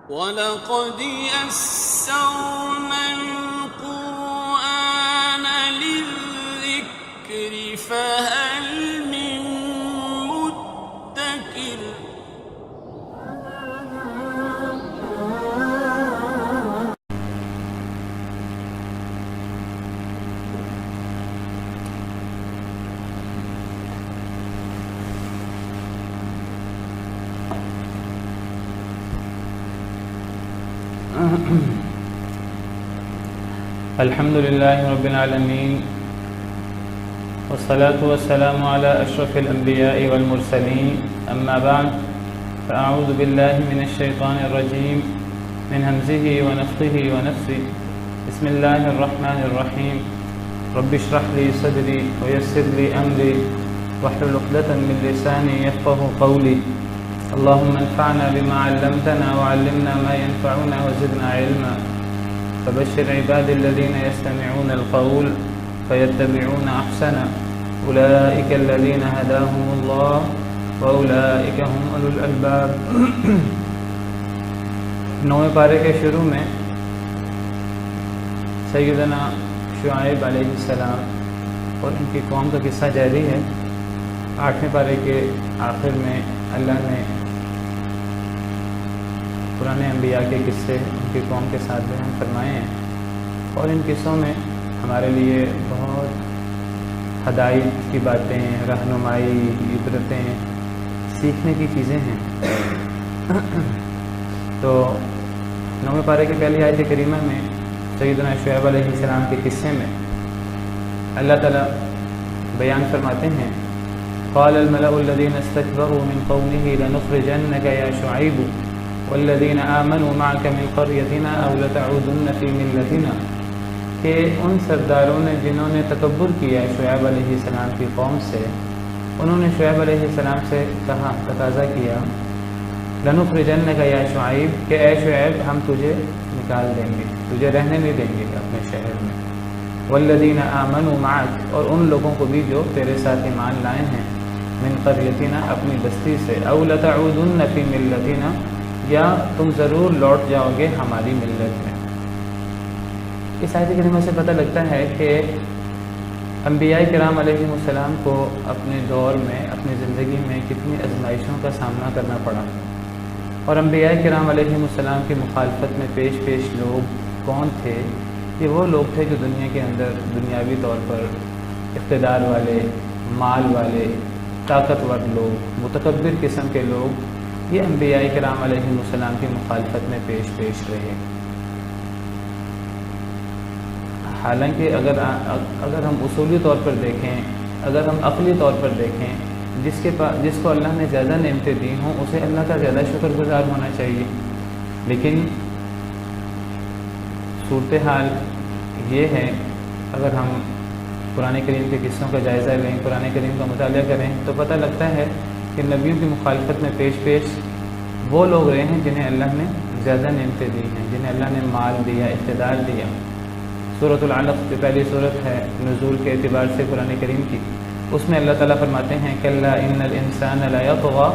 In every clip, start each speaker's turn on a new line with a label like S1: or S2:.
S1: وَلَقَدْ يَسَّرْنَا الْقُرْآنَ لِلذِّكْرِ فَهَلْ مِن مُّدَّكِرٍ
S2: الحمد لله رب العالمين والصلاة والسلام على أشرف الأنبياء والمرسلين أما بعد فأعوذ بالله من الشيطان الرجيم من همزه ونفخه ونفثه بسم الله الرحمن الرحيم رب اشرح لي صدري ويسر لي أمري واحلل عقدة من لساني يفقهوا قولي اللهم انفعنا بما علمتنا وعلمنا ما ينفعنا وزدنا علما فبشر عبادي الذين يستمعون القول فيتبعون أحسنه أولئك الذين هداهم الله وأولئك هم أولو الألباب. نویں پارے کے شروع میں سیدنا شعیب علیہ السلام اور ان کی قوم کا قصہ جاری ہے. 8ویں پارے کے آخر میں اللہ نے پرانے انبیاء کے قصے ان کی قوم کے ساتھ بیان فرمائے ہیں اور ان قصوں میں ہمارے لیے بہت ہدایت کی باتیں، رہنمائی، عبرتیں، سیکھنے کی چیزیں ہیں. تو 9ویں پارے کی پہلی آیت کریمہ میں سیدنا شعیب علیہ السلام کے قصے میں اللہ تعالیٰ بیان فرماتے ہیں قال الملأ الذين استكبروا من قومه لنخرجنك يا شعيب والذین آمنوا معك من قریتنا او لتعودن فی ملتنا، کہ ان سرداروں نے جنہوں نے تکبر کیا شعیب علیہ السلام کی قوم سے، انہوں نے شعیب علیہ السلام سے کہا، تقاضا کیا لنخرجنک یا شعیب، کہ اے شعیب ہم تجھے نکال دیں گے، تجھے رہنے نہیں دیں گے اپنے شہر میں. والذین آمنوا معك، اور ان لوگوں کو بھی جو تیرے ساتھ ایمان لائے ہیں، من قریتنا اپنی بستی سے، او لتعودن فی ملتنا، یا تم ضرور لوٹ جاؤ گے ہماری ملت میں. اس آیت کریمہ سے پتہ لگتا ہے کہ انبیاء کرام علیہ السلام کو اپنے دور میں، اپنی زندگی میں کتنی آزمائشوں کا سامنا کرنا پڑا، اور انبیاء کرام علیہ السلام کی مخالفت میں پیش لوگ کون تھے؟ یہ وہ لوگ تھے جو دنیا کے اندر دنیاوی طور پر اقتدار والے، مال والے، طاقتور لوگ، متکبر قسم کے لوگ، یہ انبیاء کرام علیہ السلام کی مخالفت میں پیش رہے. حالانکہ اگر ہم اصولی طور پر دیکھیں، اگر ہم عقلی طور پر دیکھیں، جس کو اللہ نے زیادہ نعمتیں دی ہوں اسے اللہ کا زیادہ شکر گزار ہونا چاہیے. لیکن صورتحال یہ ہے، اگر ہم قرآن کریم کے قصوں کا جائزہ لیں، قرآن کریم کا مطالعہ کریں تو پتہ لگتا ہے کہ نبیوں کی مخالفت میں پیش وہ لوگ رہے ہیں جنہیں اللہ نے زیادہ نعمتیں دی ہیں، جنہیں اللہ نے مال دیا، اقتدار دیا. سورۃ العلق جو پہلی صورت ہے نزول کے اعتبار سے قرآن کریم کی، اس میں اللہ تعالیٰ فرماتے ہیں کلا ان الانسان لیطغی ان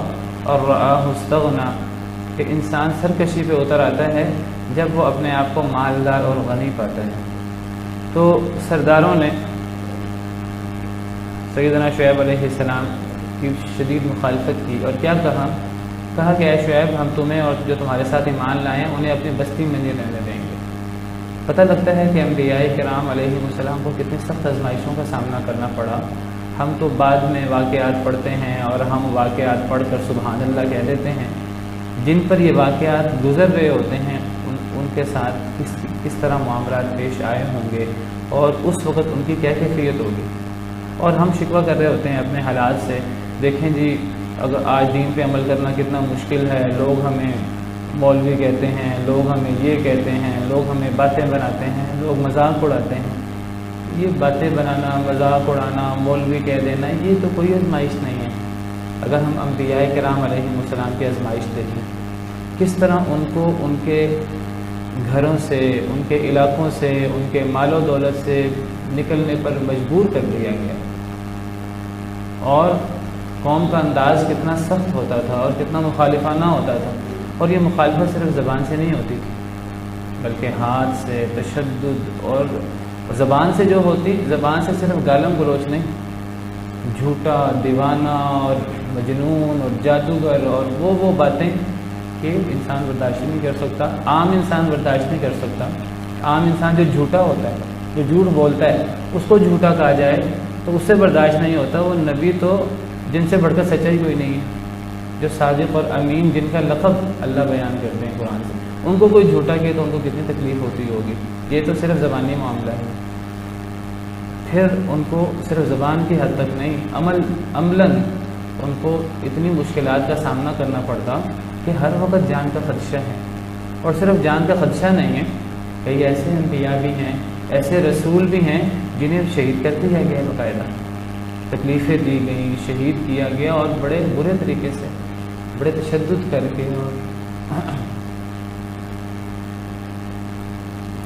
S2: رآہ استغنی، کہ انسان سرکشی پہ اتر آتا ہے جب وہ اپنے آپ کو مالدار اور غنی پاتا ہے. تو سرداروں نے سیدنا شعیب علیہ السلام کی شدید مخالفت کی اور کیا کہا کہ اے شعیب ہم تمہیں اور جو تمہارے ساتھ ایمان لائے ہیں انہیں اپنی بستی میں نہیں رہنے دیں گے. پتہ لگتا ہے کہ انبیاء کرام علیہ السلام کو کتنی سخت آزمائشوں کا سامنا کرنا پڑا. ہم تو بعد میں واقعات پڑھتے ہیں اور ہم واقعات پڑھ کر سبحان اللہ کہہ دیتے ہیں، جن پر یہ واقعات گزر رہے ہوتے ہیں ان کے ساتھ کس طرح معاملات پیش آئے ہوں گے اور اس وقت ان کی کیا کیفیت ہوگی. اور ہم شکوہ کر رہے ہوتے ہیں اپنے حالات سے، دیکھیں جی اگر آج دین پہ عمل کرنا کتنا مشکل ہے، لوگ ہمیں مولوی کہتے ہیں، لوگ ہمیں یہ کہتے ہیں، لوگ ہمیں باتیں بناتے ہیں، لوگ مذاق اڑاتے ہیں. یہ باتیں بنانا، مذاق اڑانا، مولوی کہہ دینا، یہ تو کوئی آزمائش نہیں ہے. اگر ہم انبیاء کرام علیہ السلام کی آزمائش دیکھیں، کس طرح ان کو ان کے گھروں سے، ان کے علاقوں سے، ان کے مال و دولت سے نکلنے پر مجبور کر دیا گیا، اور قوم کا انداز کتنا سخت ہوتا تھا اور کتنا مخالفانہ ہوتا تھا. اور یہ مخالفت صرف زبان سے نہیں ہوتی بلکہ ہاتھ سے، تشدد، اور زبان سے جو ہوتی، زبان سے صرف گالم گلوچ نہیں، جھوٹا، دیوانہ اور مجنون اور جادوگر اور وہ باتیں کہ انسان برداشت نہیں کر سکتا، عام انسان برداشت نہیں کر سکتا۔ عام انسان جو جھوٹا ہوتا ہے، جو جھوٹ بولتا ہے، اس کو جھوٹا کہا جائے تو اس سے برداشت نہیں ہوتا۔ وہ نبی تو جن سے بڑھ کر سچائی کوئی نہیں ہے، جو صادق اور امین، جن کا لقب اللہ بیان کرتے ہیں قرآن سے، ان کو کوئی جھوٹا کہے تو ان کو کتنی تکلیف ہوتی ہوگی۔ یہ تو صرف زبانی معاملہ ہے۔ پھر ان کو صرف زبان کی حد تک نہیں، عملاً ان کو اتنی مشکلات کا سامنا کرنا پڑتا کہ ہر وقت جان کا خدشہ ہے۔ اور صرف جان کا خدشہ نہیں ہے، کئی ایسے انبیاء بھی ہیں، ایسے رسول بھی ہیں جنہیں شہید کر دیا گیا، باقاعدہ تکلیفیں دی گئیں، شہید کیا گیا، اور بڑے برے طریقے سے، بڑے تشدد کر کے۔ اور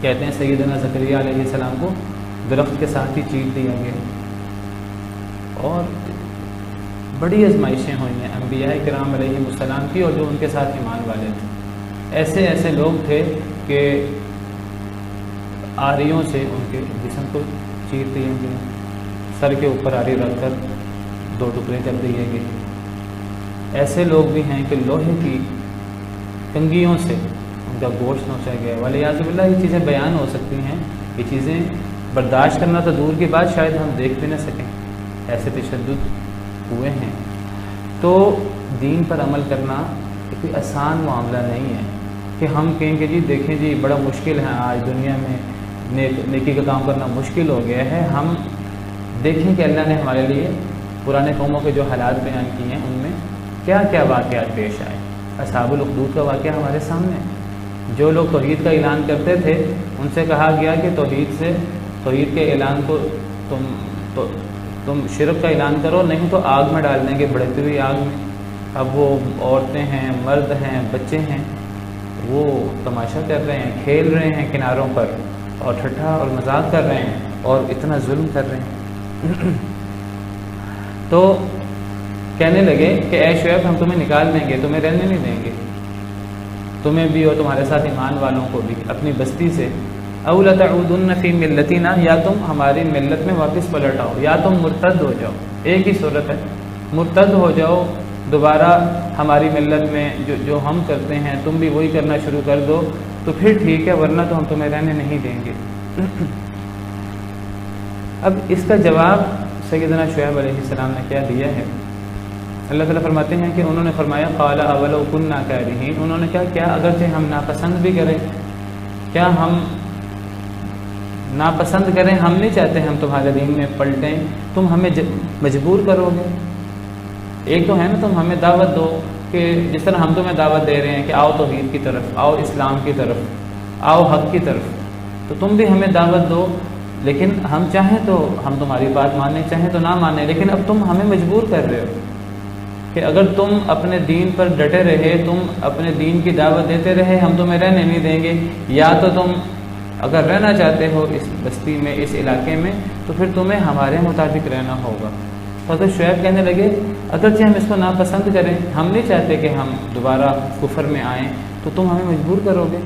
S2: کہتے ہیں سیدنا زکریا علیہ السلام کو درخت کے ساتھ ہی چیٹ دیا گیا، اور بڑی آزمائشیں ہوئی ہیں انبیاء کرام علیہ السلام کی اور جو ان کے ساتھ ایمان والے تھے۔ ایسے لوگ تھے کہ آریوں سے ان کے جسم کو چیر دیے گئے، سر کے اوپر آری رکھ کر 2 ٹکڑے کر دیے گئے۔ ایسے لوگ بھی ہیں کہ لوہے کی کنگھیوں سے ان کا گوشت نوچا گیا۔ والیاذ باللہ یہ چیزیں بیان ہو سکتی ہیں، یہ چیزیں برداشت کرنا تو دور کی بات، شاید ہم دیکھ بھی نہ سکیں، ایسے تشدد ہوئے ہیں۔ تو دین پر عمل کرنا کوئی آسان معاملہ نہیں ہے کہ ہم کہیں کہ جی دیکھیں جی بڑا مشکل ہے، آج دنیا میں نیکی کا کام کرنا مشکل ہو گیا ہے۔ ہم دیکھیں کہ اللہ نے ہمارے لیے پرانے قوموں کے جو حالات بیان کیے ہیں، ان میں کیا کیا واقعات پیش آئے۔ اصحاب الاخدود کا واقعہ ہمارے سامنے، جو لوگ توحید کا اعلان کرتے تھے ان سے کہا گیا کہ توحید کے اعلان کو تم شرک کا اعلان کرو، نہیں تو آگ میں ڈال دیں گے، بڑھتی ہوئی آگ میں۔ اب وہ عورتیں ہیں، مرد ہیں، بچے ہیں، وہ تماشا کر رہے ہیں، کھیل رہے ہیں کناروں پر، اور ٹھٹھا اور مذاق کر رہے ہیں، اور اتنا ظلم کر رہے ہیں۔ تو کہنے لگے کہ اے شعیب ہم تمہیں نکال دیں گے، تمہیں رہنے نہیں دیں گے، تمہیں بھی اور تمہارے ساتھ ایمان والوں کو بھی، اپنی بستی سے۔ او لتعودن فی ملتنا، یا تم ہماری ملت میں واپس پلٹ آؤ، یا تم مرتد ہو جاؤ۔ ایک ہی صورت ہے، مرتد ہو جاؤ، دوبارہ ہماری ملت میں جو ہم کرتے ہیں تم بھی وہی کرنا شروع کر دو تو پھر ٹھیک ہے، ورنہ تو ہم تمہیں رہنے نہیں دیں گے۔ اب اس کا جواب سیدنا شعیب علیہ السلام نے کیا دیا ہے؟ اللہ تعالیٰ فرماتے ہیں کہ انہوں نے فرمایا قال اولو کنا کارہین، انہوں نے کیا اگرچہ ہم ناپسند بھی کریں، کیا ہم ناپسند کریں، ہم نہیں چاہتے ہم تمہارے دین میں پلٹیں، تم ہمیں مجبور کرو گے۔ ایک تو ہے نا تم ہمیں دعوت دو، کہ جس طرح ہم تمہیں دعوت دے رہے ہیں کہ آؤ توحید کی طرف، آؤ اسلام کی طرف، آؤ حق کی طرف، تو تم بھی ہمیں دعوت دو، لیکن ہم چاہیں تو ہم تمہاری بات مانیں، چاہیں تو نہ مانیں، لیکن اب تم ہمیں مجبور کر رہے ہو کہ اگر تم اپنے دین پر ڈٹے رہے، تم اپنے دین کی دعوت دیتے رہے، ہم تمہیں رہنے نہیں دیں گے۔ یا تو تم اگر رہنا چاہتے ہو اس بستی میں، اس علاقے میں، تو پھر تمہیں ہمارے مطابق رہنا ہوگا۔ حضرت شعیب کہنے لگے اگرچہ ہم اس کو ناپسند کریں، ہم نہیں چاہتے کہ ہم دوبارہ کفر میں آئیں، تو تم ہمیں مجبور کرو گے۔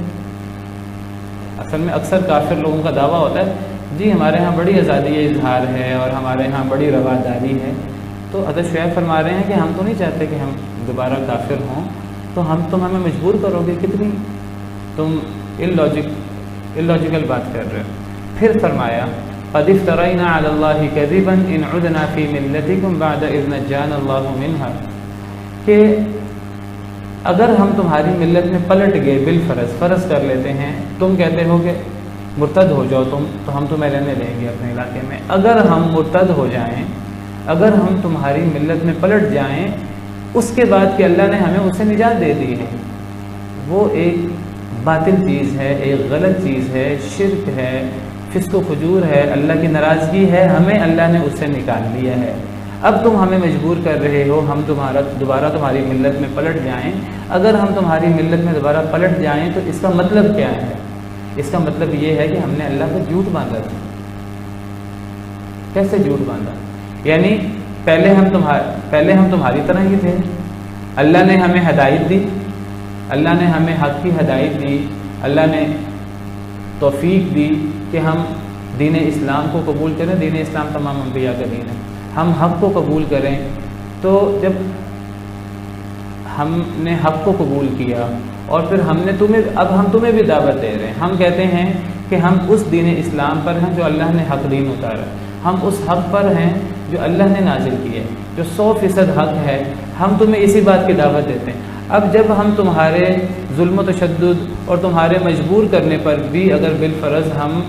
S2: اصل میں اکثر کافر لوگوں کا دعویٰ ہوتا ہے جی ہمارے ہاں بڑی آزادی اظہار ہے اور ہمارے ہاں بڑی رواداری ہے، تو حضرت شعیب فرما رہے ہیں کہ ہم تو نہیں چاہتے کہ ہم دوبارہ کافر ہوں، تو تم ہمیں مجبور کرو گے، کتنی تم illogical بات کر رہے ہو۔ پھر فرمایا قد افترينا على الله كذبا ان عدنا في ملتكم بعد اذ نجانا الله منها، کہ اگر ہم تمہاری ملت میں پلٹ گئے بالفرض، فرض کر لیتے ہیں، تم کہتے ہو کہ مرتد ہو جاؤ تم، تو ہم تمہیں رہنے دیں گے اپنے علاقے میں۔ اگر ہم مرتد ہو جائیں، اگر ہم تمہاری ملت میں پلٹ جائیں، اس کے بعد کہ اللہ نے ہمیں اسے نجات دے دی ہے، وہ ایک باطل چیز ہے، ایک غلط چیز ہے، شرک ہے، فسق و فجور ہے، اللہ کی ناراضگی ہے، ہمیں اللہ نے اس سے نکال لیا ہے۔ اب تم ہمیں مجبور کر رہے ہو ہم دوبارہ تمہاری ملت میں پلٹ جائیں۔ اگر ہم تمہاری ملت میں دوبارہ پلٹ جائیں تو اس کا مطلب کیا ہے؟ اس کا مطلب یہ ہے کہ ہم نے اللہ کو جھوٹ باندھا تھا۔ کیسے جھوٹ باندھا؟ یعنی پہلے ہم تمہاری طرح ہی تھے، اللہ نے ہمیں ہدایت دی، اللہ نے ہمیں حق کی ہدایت دی، اللہ نے توفیق دی کہ ہم دین اسلام کو قبول کریں۔ دین اسلام تمام انبیاء کا دین ہے، ہم حق کو قبول کریں۔ تو جب ہم نے حق کو قبول کیا اور پھر ہم تمہیں بھی دعوت دے رہے ہیں، ہم کہتے ہیں کہ ہم اس دین اسلام پر ہیں جو اللہ نے حق دین اتارا، ہم اس حق پر ہیں جو اللہ نے نازل کیا ہے، جو 100% حق ہے، ہم تمہیں اسی بات کی دعوت دیتے ہیں۔ اب جب ہم تمہارے ظلم و تشدد اور تمہارے مجبور کرنے پر بھی اگر بالفرض ہم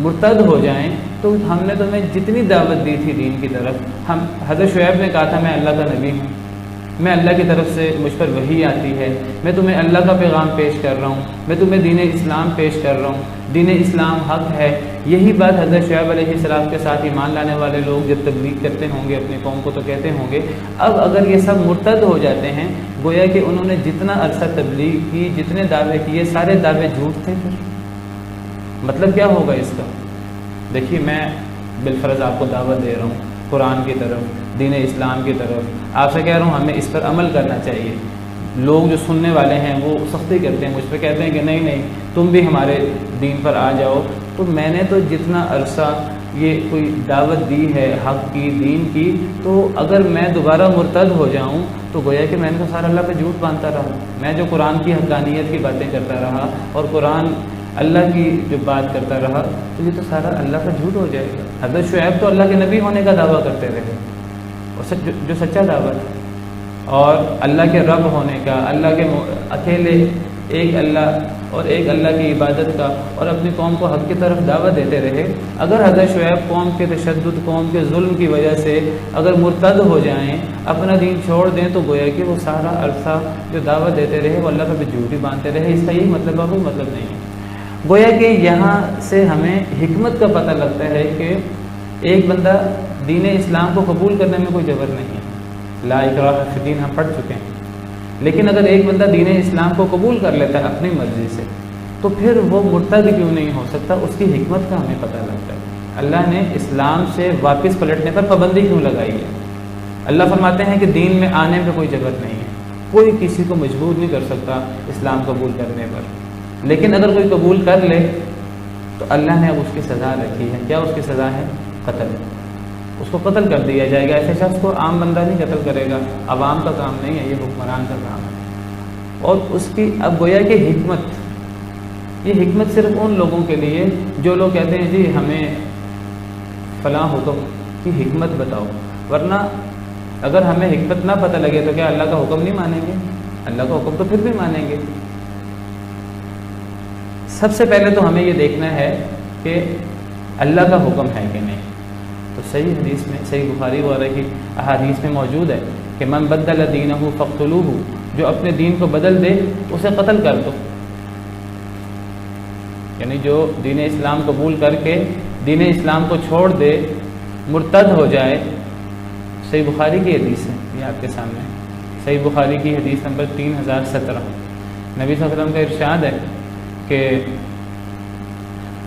S2: مرتد ہو جائیں، تو ہم نے تمہیں جتنی دعوت دی تھی دین کی طرف، حضرت شعیب نے کہا تھا میں اللہ کا نبی ہوں، میں اللہ کی طرف سے مجھ پر وحی آتی ہے، میں تمہیں اللہ کا پیغام پیش کر رہا ہوں، میں تمہیں دین اسلام پیش کر رہا ہوں، دین اسلام حق ہے۔ یہی بات حضرت شعیب علیہ السلام کے ساتھ ایمان لانے والے لوگ جب تبلیغ کرتے ہوں گے اپنی قوم کو تو کہتے ہوں گے۔ اب اگر یہ سب مرتد ہو جاتے ہیں، گویا کہ انہوں نے جتنا عرصہ تبلیغ کی، جتنے دعوے کیے، سارے دعوے جھوٹ تھے، پھر مطلب کیا ہوگا اس کا؟ دیکھیے میں بالفرض آپ کو دعوت دے رہا ہوں قرآن کی طرف، دین اسلام کی طرف، آپ سے کہہ رہا ہوں ہمیں اس پر عمل کرنا چاہیے۔ لوگ جو سننے والے ہیں وہ سختی کرتے ہیں، مجھ پہ کہتے ہیں کہ نہیں تم بھی ہمارے دین پر آ جاؤ۔ تو میں نے تو جتنا عرصہ یہ کوئی دعوت دی ہے حق کی، دین کی، تو اگر میں دوبارہ مرتد ہو جاؤں تو گویا کہ میں نے تو سارا اللہ پہ جھوٹ باندھتا رہا۔ میں جو قرآن کی حقانیت کی باتیں کرتا رہا اور قرآن اللہ کی جو بات کرتا رہا، تو یہ تو سارا اللہ کا جھوٹ ہو جائے گا۔ حضرت شعیب تو اللہ کے نبی ہونے کا دعویٰ کرتے رہے، اور جو سچا دعویٰ ہے، اور اللہ کے رب ہونے کا، اللہ کے اکیلے ایک اللہ اور ایک اللہ کی عبادت کا، اور اپنی قوم کو حق کی طرف دعوت دیتے رہے۔ اگر حضرت شعیب قوم کے تشدد، قوم کے ظلم کی وجہ سے اگر مرتد ہو جائیں، اپنا دین چھوڑ دیں، تو گویا کہ وہ سارا عرصہ جو دعوت دیتے رہے وہ اللہ کا بھی جھوٹ ہی باندھتے رہے۔ اس کا یہی مطلب ہے، کوئی مطلب نہیں ہے۔ گویا کہ یہاں سے ہمیں حکمت کا پتہ لگتا ہے کہ ایک بندہ دین اسلام کو قبول کرنے میں کوئی جبر نہیں ہے، لا اکراہ فی الدین ہم پڑھ چکے ہیں۔ لیکن اگر ایک بندہ دین اسلام کو قبول کر لیتا ہے اپنی مرضی سے، تو پھر وہ مرتد کیوں نہیں ہو سکتا؟ اس کی حکمت کا ہمیں پتہ لگتا ہے۔ اللہ نے اسلام سے واپس پلٹنے پر پابندی کیوں لگائی ہے؟ اللہ فرماتے ہیں کہ دین میں آنے میں کوئی جبر نہیں ہے، کوئی کسی کو مجبور نہیں کر سکتا اسلام قبول کرنے پر۔ لیکن اگر کوئی قبول کر لے تو اللہ نے اب اس کی سزا رکھی ہے۔ کیا اس کی سزا ہے؟ قتل۔ اس کو قتل کر دیا جائے گا۔ ایسے شخص کو عام بندہ نہیں قتل کرے گا، عوام کا کام نہیں ہے، یہ حکمران کا کام ہے۔ اور اس کی اب گویا کہ حکمت، یہ حکمت صرف ان لوگوں کے لیے جو لوگ کہتے ہیں جی ہمیں فلاں حکم کی حکمت بتاؤ، ورنہ اگر ہمیں حکمت نہ پتہ لگے تو کیا اللہ کا حکم نہیں مانیں گے؟ اللہ کا حکم تو پھر بھی مانیں گے۔ سب سے پہلے تو ہمیں یہ دیکھنا ہے کہ اللہ کا حکم ہے کہ نہیں۔ تو صحیح حدیث میں، صحیح بخاری وغیرہ کی احادیث میں موجود ہے کہ من بدل دینہ فاقتلوہ، جو اپنے دین کو بدل دے اسے قتل کر دو۔ یعنی جو دین اسلام قبول کر کے دین اسلام کو چھوڑ دے، مرتد ہو جائے۔ صحیح بخاری کی حدیث ہے، یہ آپ کے سامنے صحیح بخاری کی حدیث نمبر 3017۔ نبی صلی اللہ علیہ وسلم کا ارشاد ہے کہ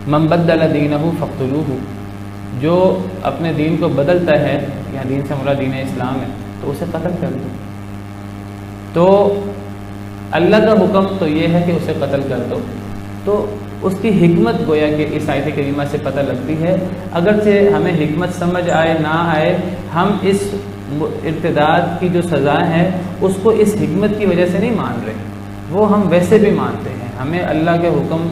S2: من بدل دینہ فاقتلوہ، جو اپنے دین کو بدلتا ہے، یا دین سے مراد دین اسلام ہے، تو اسے قتل کر دو۔ تو اللہ کا حکم تو یہ ہے کہ اسے قتل کر دو، تو اس کی حکمت گویا کہ اس آیت کریمہ سے پتہ لگتی ہے۔ اگرچہ ہمیں حکمت سمجھ آئے نہ آئے، ہم اس ارتداد کی جو سزا ہے اس کو اس حکمت کی وجہ سے نہیں مان رہے، وہ ہم ویسے بھی مانتے ہیں۔ ہمیں اللہ کے حکم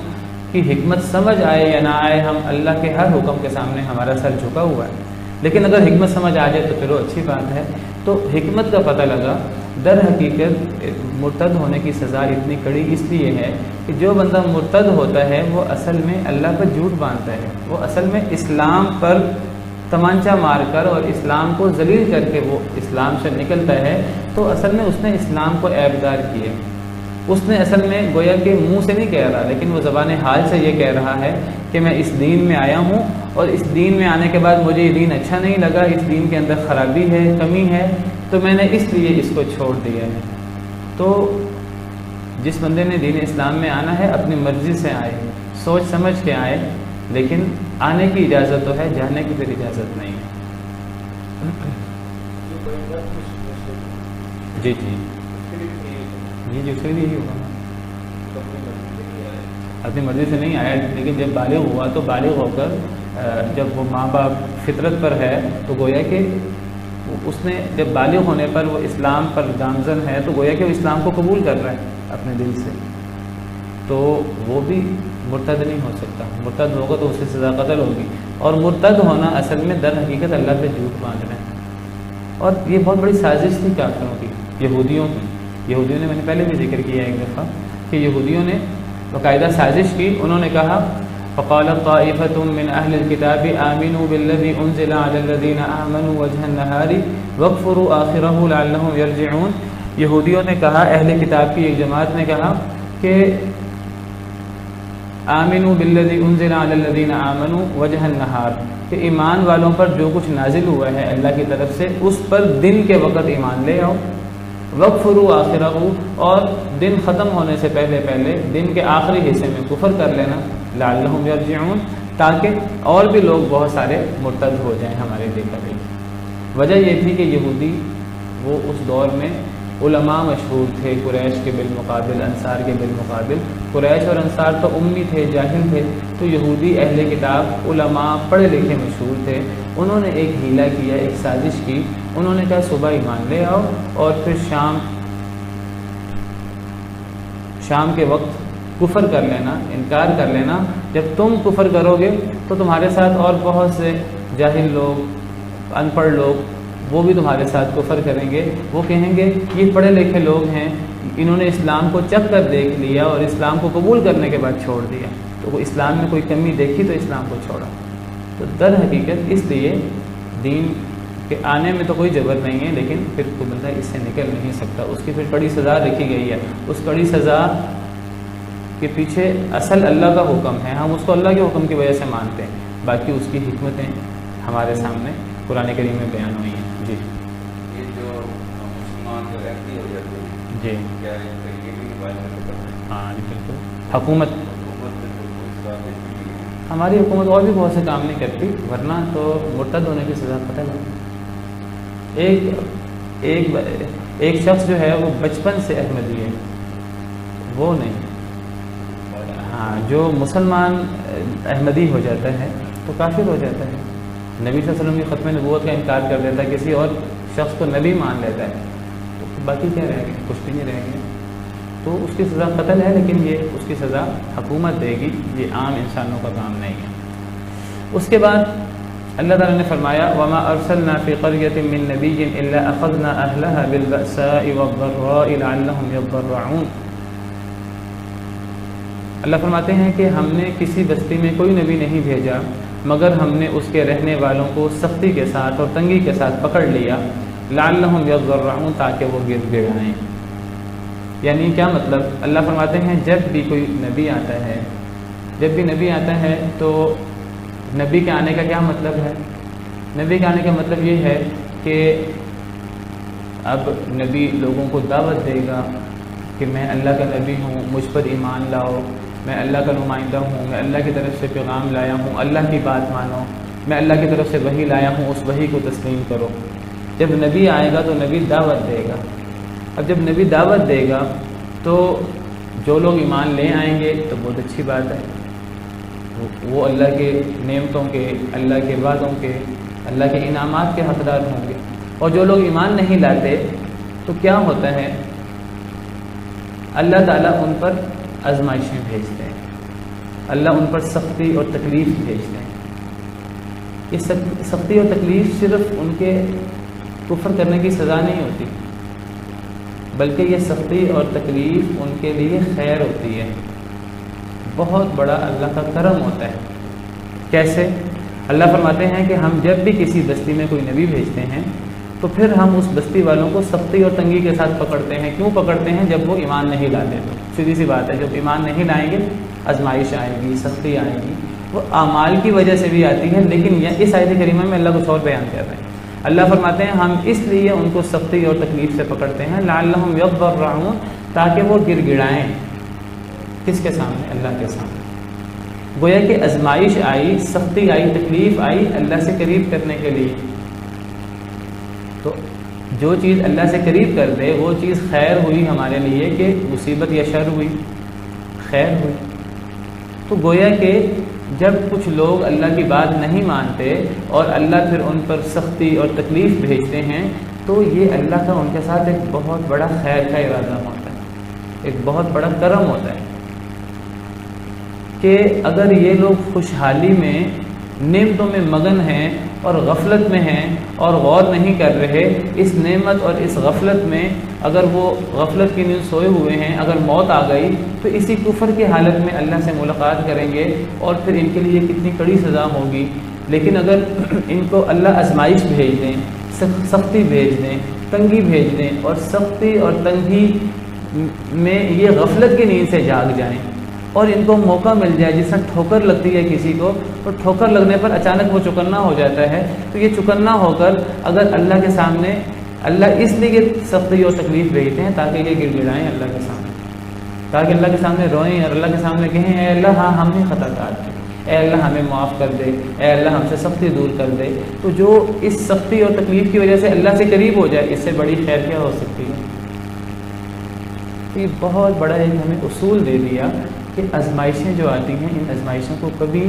S2: کی حکمت سمجھ آئے یا نہ آئے، ہم اللہ کے ہر حکم کے سامنے ہمارا سر جھکا ہوا ہے۔ لیکن اگر حکمت سمجھ آ جائے تو چلو اچھی بات ہے۔ تو حکمت کا پتہ لگا، در حقیقت مرتد ہونے کی سزا اتنی کڑی اس لیے ہے کہ جو بندہ مرتد ہوتا ہے وہ اصل میں اللہ پر جھوٹ باندھتا ہے، وہ اصل میں اسلام پر تمانچہ مار کر اور اسلام کو ذلیل کر کے وہ اسلام سے نکلتا ہے، تو اصل میں اس نے اسلام کو عیبدار کیا۔ اس نے اصل میں گویا کہ منہ سے نہیں کہہ رہا، لیکن وہ زبان حال سے یہ کہہ رہا ہے کہ میں اس دین میں آیا ہوں، اور اس دین میں آنے کے بعد مجھے یہ دین اچھا نہیں لگا، اس دین کے اندر خرابی ہے، کمی ہے، تو میں نے اس لیے اس کو چھوڑ دیا ہے۔ تو جس بندے نے دین اسلام میں آنا ہے اپنی مرضی سے آئے، سوچ سمجھ کے آئے، لیکن آنے کی اجازت تو ہے، جانے کی پھر اجازت نہیں ہے۔ جی جی جی جی، اس کے لیے یہی ہوگا۔ اپنی مرضی سے نہیں آیا، لیکن جب بالغ ہوا تو بالغ ہو کر جب وہ ماں باپ فطرت پر ہے تو گویا کہ اس نے جب بالغ ہونے پر وہ اسلام پر گامزن ہے تو گویا کہ وہ اسلام کو قبول کر رہا ہے اپنے دل سے، تو وہ بھی مرتد نہیں ہو سکتا. مرتد ہوگا تو اس سے سزا قتل ہوگی. اور مرتد ہونا اصل میں در حقیقت اللہ پہ جھوٹ باندھنا ہے. اور یہ بہت بڑی سازش تھی کافروں کی، یہودیوں نے، میں نے پہلے بھی ذکر کیا ایک دفعہ کہ یہودیوں نے باقاعدہ سازش کی. انہوں نے کہا فقالت طائفة من أهل الكتاب آمنوا بالذي أنزل على الذين آمنوا وجه النهار واكفروا آخره لعلهم يرجعون. یہودیوں نے کہا، اہل کتاب کی ایک جماعت نے کہا کہ آمنوا بالذي انزل على الذين آمنوا وجه النهار، کہ ایمان والوں پر جو کچھ نازل ہوا ہے اللہ کی طرف سے اس پر دن کے وقت ایمان لے آؤ. وَاكْفُرُوا آخِرَهُ، اور دن ختم ہونے سے پہلے دن کے آخری حصے میں کفر کر لینا. لَعَلَّهُمْ يَرْجِعُونَ، تاکہ اور بھی لوگ بہت سارے مرتد ہو جائیں ہمارے دیکھا دیکھی. وجہ یہ تھی کہ یہودی وہ اس دور میں علماء مشہور تھے، قریش کے بالمقابل، انصار کے بالمقابل. قریش اور انصار تو امی تھے، جاہل تھے، تو یہودی اہل کتاب علماء پڑھے لکھے مشہور تھے. انہوں نے ایک حیلہ کیا، ایک سازش کی. انہوں نے کہا صبح ایمان لے آؤ اور پھر شام کے وقت کفر کر لینا، انکار کر لینا. جب تم کفر کرو گے تو تمہارے ساتھ اور بہت سے جاہل لوگ، ان پڑھ لوگ، وہ بھی تمہارے ساتھ کفر کریں گے. وہ کہیں گے یہ پڑھے لکھے لوگ ہیں، انہوں نے اسلام کو چکھ کر دیکھ لیا اور اسلام کو قبول کرنے کے بعد چھوڑ دیا، تو وہ اسلام میں کوئی کمی دیکھی تو اسلام کو چھوڑا. تو در حقیقت اس لیے دین کے آنے میں تو کوئی جبر نہیں ہے، لیکن پھر تو بندہ اس سے نکل نہیں سکتا. اس کی پھر کڑی سزا رکھی گئی ہے. اس کڑی سزا کے پیچھے اصل اللہ کا حکم ہے. ہم اس کو اللہ کے حکم کی وجہ سے مانتے ہیں، باقی اس کی حکمتیں ہمارے سامنے قرآن کریم میں بیان ہوئی ہیں. جی
S3: یہ جو مسلمان جو ایکٹی ہو جاتے ہیں،
S2: جی
S3: کیا یہ بھی
S2: ہاں جی بالکل. حکومت ہماری حکومت اور بھی بہت سے کام نہیں کرتی، ورنہ تو مرتد ہونے کی سزا قتل ہے. ایک شخص جو ہے وہ بچپن سے احمدی ہے، وہ نہیں. ہاں جو مسلمان احمدی ہو جاتا ہے تو کافر ہو جاتا ہے. نبی صلی اللہ علیہ وسلم کی ختم نبوت کا انکار کر دیتا ہے، کسی اور شخص کو نبی مان لیتا ہے، تو باقی کیا رہ گیا؟ کچھ بھی نہیں رہ گیا. تو اس کی سزا قتل ہے، لیکن یہ اس کی سزا حکومت دے گی، یہ عام انسانوں کا کام نہیں ہے. اس کے بعد اللہ تعالیٰ نے فرمایا وَمَا أَرْسَلْنَا فِي قَرْيَةٍ مِّن نَبِيٍّ إِلَّا أَخَذْنَا أَهْلَهَا بِالْبَأْسَاءِ وَالضَّرَّاءِ لَعَلَّهُمْ يَضَّرَّعُونَ. اللہ فرماتے ہیں کہ ہم نے کسی بستی میں کوئی نبی نہیں بھیجا مگر ہم نے اس کے رہنے والوں کو سختی کے ساتھ اور تنگی کے ساتھ پکڑ لیا. لَعَلَّهُمْ يَضَّرَّعُونَ، تاکہ وہ گر گڑائیں. یعنی کیا مطلب؟ اللہ فرماتے ہیں جب بھی کوئی نبی آتا ہے تو نبی کے آنے کا کیا مطلب ہے؟ نبی کے آنے کا مطلب یہ ہے کہ اب نبی لوگوں کو دعوت دے گا کہ میں اللہ کا نبی ہوں، مجھ پر ایمان لاؤ، میں اللہ کا نمائندہ ہوں، میں اللہ کی طرف سے پیغام لایا ہوں، اللہ کی بات مانو، میں اللہ کی طرف سے وحی لایا ہوں، اس وحی کو تسلیم کرو. جب نبی آئے گا تو نبی دعوت دے گا. اب جب نبی دعوت دے گا تو جو لوگ ایمان لے آئیں گے تو بہت اچھی بات ہے، وہ اللہ کے نعمتوں کے، اللہ کے وعدوں کے، اللہ کے انعامات کے حقدار ہوں گے. اور جو لوگ ایمان نہیں لاتے تو کیا ہوتا ہے؟ اللہ تعالیٰ ان پر آزمائشیں بھیجتے ہیں، اللہ ان پر سختی اور تکلیف بھیجتے ہیں. یہ سختی اور تکلیف صرف ان کے کفر کرنے کی سزا نہیں ہوتی، بلکہ یہ سختی اور تکلیف ان کے لیے خیر ہوتی ہے، بہت بڑا اللہ کا کرم ہوتا ہے. کیسے؟ اللہ فرماتے ہیں کہ ہم جب بھی کسی بستی میں کوئی نبی بھیجتے ہیں تو پھر ہم اس بستی والوں کو سختی اور تنگی کے ساتھ پکڑتے ہیں. کیوں پکڑتے ہیں؟ جب وہ ایمان نہیں لاتے. تو سیدھی سی بات ہے، جب ایمان نہیں لائیں گے آزمائش آئے گی، سختی آئے گی. وہ اعمال کی وجہ سے بھی آتی ہے، لیکن اس آیت کریمہ میں اللہ کچھ اور بیان کر رہے ہیں. اللہ فرماتے ہیں ہم اس لیے ان کو سختی اور تکلیف سے پکڑتے ہیں لعلہم یضرعون، تاکہ وہ گر گڑائیں. کس کے سامنے؟ اللہ کے سامنے. گویا کہ آزمائش آئی، سختی آئی، تکلیف آئی اللہ سے قریب کرنے کے لیے. تو جو چیز اللہ سے قریب کر دے وہ چیز خیر ہوئی ہمارے لیے کہ مصیبت یا شر ہوئی. خیر ہوئی۔ تو گویا کہ جب کچھ لوگ اللہ کی بات نہیں مانتے اور اللہ پھر ان پر سختی اور تکلیف بھیجتے ہیں تو یہ اللہ کا ان کے ساتھ ایک بہت بڑا خیر کا ارادہ ہوتا ہے، ایک بہت بڑا کرم ہوتا ہے کہ اگر یہ لوگ خوشحالی میں نعمتوں میں مگن ہیں اور غفلت میں ہیں اور غور نہیں کر رہے اس نعمت اور اس غفلت میں، اگر وہ غفلت کی نیند سوئے ہوئے ہیں، اگر موت آ گئی تو اسی کفر کی حالت میں اللہ سے ملاقات کریں گے اور پھر ان کے لیے کتنی کڑی سزا ہوگی۔ لیکن اگر ان کو اللہ آزمائش بھیج دیں، سختی بھیج دیں، تنگی بھیج دیں اور سختی اور تنگی میں یہ غفلت کی نیند سے جاگ جائیں اور ان کو موقع مل جائے، جس طرح ٹھوکر لگتی ہے کسی کو تو ٹھوکر لگنے پر اچانک وہ چکنا ہو جاتا ہے، تو یہ چکنا ہو کر اگر اللہ کے سامنے، اللہ اس لیے سختی اور تکلیف بھیجتے ہیں تاکہ یہ گڑ گڑائیں اللہ کے سامنے، تاکہ اللہ کے سامنے روئیں اور اللہ کے سامنے کہیں اے اللہ ہاں ہم نے خطا کار کی، اے اللہ ہمیں معاف کر دے، اے اللہ ہم سے سختی دور کر دے۔ تو جو اس سختی اور تکلیف کی وجہ سے اللہ سے قریب ہو جائے، اس سے بڑی خیر کیا ہو سکتی ہے؟ یہ بہت بڑا ایک ہمیں اصول دے دیا کہ آزمائشیں جو آتی ہیں ان آزمائشوں کو کبھی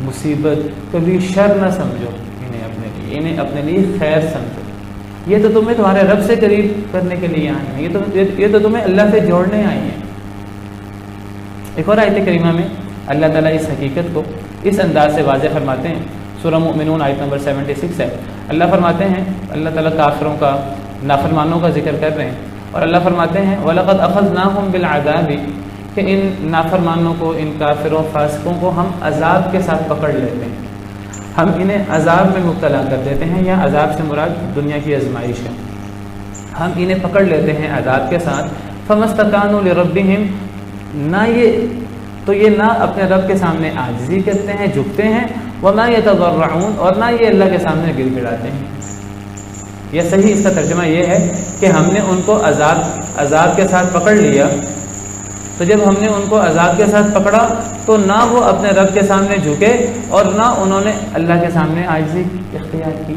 S2: مصیبت، کبھی شر نہ سمجھو، انہیں اپنے لیے خیر سمجھو۔ یہ تو تمہیں تمہارے رب سے قریب کرنے کے لیے آئی ہیں، یہ تو تمہیں اللہ سے جوڑنے آئی ہیں۔ ایک اور آیت کریمہ میں اللہ تعالیٰ اس حقیقت کو اس انداز سے واضح فرماتے ہیں، سورہ مؤمنون آیت نمبر 76 ہے۔ اللہ فرماتے ہیں، اللہ تعالیٰ کافروں کا، نافرمانوں کا ذکر کر رہے ہیں اور اللہ فرماتے ہیں وَلَقَدْ أَخَذْنَاهُمْ بِالْعَذَابِ، کہ ان نافرمانوں کو، ان کافروں فاسقوں کو ہم عذاب کے ساتھ پکڑ لیتے ہیں، ہم انہیں عذاب میں مبتلا کر دیتے ہیں، یا عذاب سے مراد دنیا کی آزمائش ہے، ہم انہیں پکڑ لیتے ہیں عذاب کے ساتھ۔ فَمَا اسْتَكَانُوا لِرَبِّهِمْ، نہ یہ نہ اپنے رب کے سامنے عاجزی کرتے ہیں، جھکتے ہیں، وَمَا يَتَضَرَّعُونَ، اور نہ یہ اللہ کے سامنے گر گڑاتے ہیں۔ یہ صحیح اس کا ترجمہ یہ ہے کہ ہم نے ان کو عذاب کے ساتھ پکڑ لیا، تو جب ہم نے ان کو عذاب کے ساتھ پکڑا تو نہ وہ اپنے رب کے سامنے جھکے اور نہ انہوں نے اللہ کے سامنے عاجزی اختیار کی۔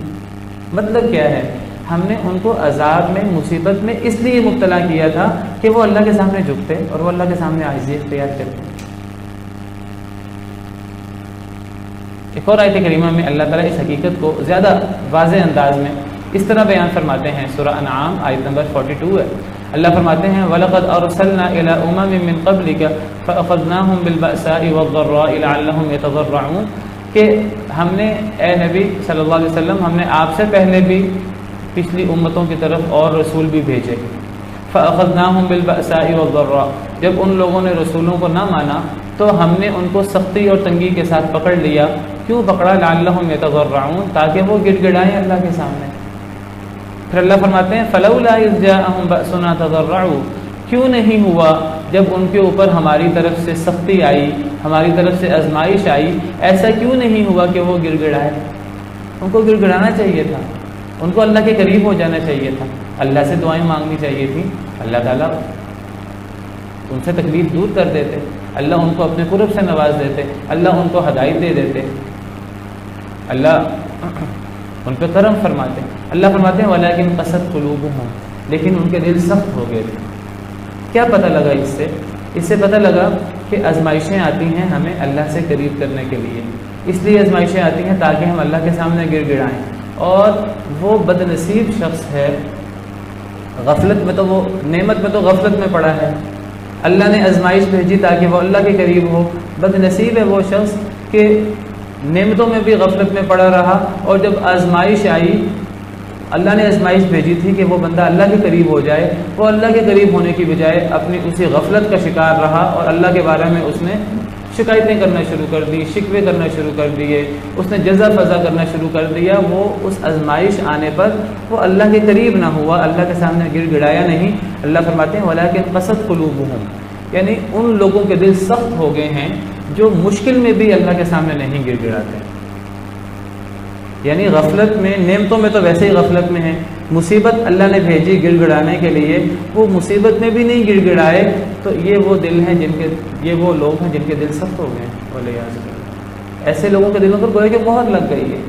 S2: مطلب کیا ہے؟ ہم نے ان کو عذاب میں، مصیبت میں اس لیے مبتلا کیا تھا کہ وہ اللہ کے سامنے جھکتے اور وہ اللہ کے سامنے عاجزی اختیار کرتے۔ ایک اور آیت کریمہ میں اللہ تعالیٰ اس حقیقت کو زیادہ واضح انداز میں اس طرح بیان فرماتے ہیں، سورہ انعام آیت نمبر 42 ہے۔ اللہ فرماتے ہیں وَلَقَدْ أَرْسَلْنَا إِلَىٰ أُمَمٍ مِّن قَبْلِكَ فَأَخَذْنَاهُمْ بِالْبَأْسَاءِ وَالضَّرَّاءِ لَعَلَّهُمْ يَتَضَرَّعُونَ، کہ ہم نے، اے نبی صلی اللہ علیہ وسلم، ہم نے آپ سے پہلے بھی پچھلی امتوں کی طرف اور رسول بھی بھیجے۔ فَأَخَذْنَاهُمْ بِالْبَأْسَاءِ وَالضَّرَّاءِ، جب ان لوگوں نے رسولوں کو نہ مانا تو ہم نے ان کو سختی اور تنگی کے ساتھ پکڑ لیا۔ کیوں پکڑا؟ لَعَلَّهُمْ يَتَضَرَّعُونَ، تاکہ وہ گڑ گڑائیں اللہ کے سامنے۔ پھر اللہ فرماتے ہیں فَلَوْلَا إِذْ جَاءَهُمْ بَأْسُنَا تَضَرَّعُوا، کیوں نہیں ہوا جب ان کے اوپر ہماری طرف سے سختی آئی، ہماری طرف سے آزمائش آئی، ایسا کیوں نہیں ہوا کہ وہ گڑ گڑائے؟ ان کو گڑ گڑانا چاہیے تھا، ان کو اللہ کے قریب ہو جانا چاہیے تھا، اللہ سے دعائیں مانگنی چاہیے تھی، اللہ تعالیٰ ان سے تکلیف دور کر دیتے، اللہ ان کو اپنے قرب سے نواز دیتے، اللہ ان کو ہدایت دے دیتے، اللہ ان پہ کرم فرماتے۔ اللہ فرماتے ہیں وَلَٰكِنْ قَسَتْ قُلُوبُهُمْ، لیکن ان کے دل سخت ہو گئے تھے۔ کیا پتہ لگا اس سے پتہ لگا کہ آزمائشیں آتی ہیں ہمیں اللہ سے قریب کرنے کے لیے، اس لیے آزمائشیں آتی ہیں تاکہ ہم اللہ کے سامنے گڑ گڑائیں۔ اور وہ بد نصیب شخص ہے، غفلت میں تو وہ نعمت میں تو غفلت میں پڑا ہے، اللہ نے آزمائش بھیجی تاکہ وہ اللہ کے قریب ہو۔ بد نصیب ہے وہ شخص کہ نعمتوں میں بھی غفلت میں پڑا رہا، اور جب آزمائش آئی، اللہ نے آزمائش بھیجی تھی کہ وہ بندہ اللہ کے قریب ہو جائے، وہ اللہ کے قریب ہونے کی بجائے اپنی اسی غفلت کا شکار رہا اور اللہ کے بارے میں اس نے شکایتیں کرنا شروع کر دی، شکوے کرنا شروع کر دیے، اس نے جزا فضا کرنا شروع کر دیا۔ وہ اس آزمائش آنے پر وہ اللہ کے قریب نہ ہوا، اللہ کے سامنے گڑ گڑایا نہیں۔ اللہ فرماتے ہیں وَلَٰكِنْ قَسَتْ قُلُوبُهُمْ، یعنی ان لوگوں کے دل سخت ہو گئے ہیں جو مشکل میں بھی اللہ کے سامنے نہیں گڑ گڑاتے، یعنی غفلت میں، نعمتوں میں تو ویسے ہی غفلت میں ہیں، مصیبت اللہ نے بھیجی گڑ گڑانے کے لیے، وہ مصیبت میں بھی نہیں گڑ گڑائے، تو یہ وہ دل ہیں یہ وہ لوگ ہیں جن کے دل سخت ہو گئے ہیں۔ ولیعذ باللہ، ایسے لوگوں کے دلوں پر گویا کہ مہر لگ گئی ہے۔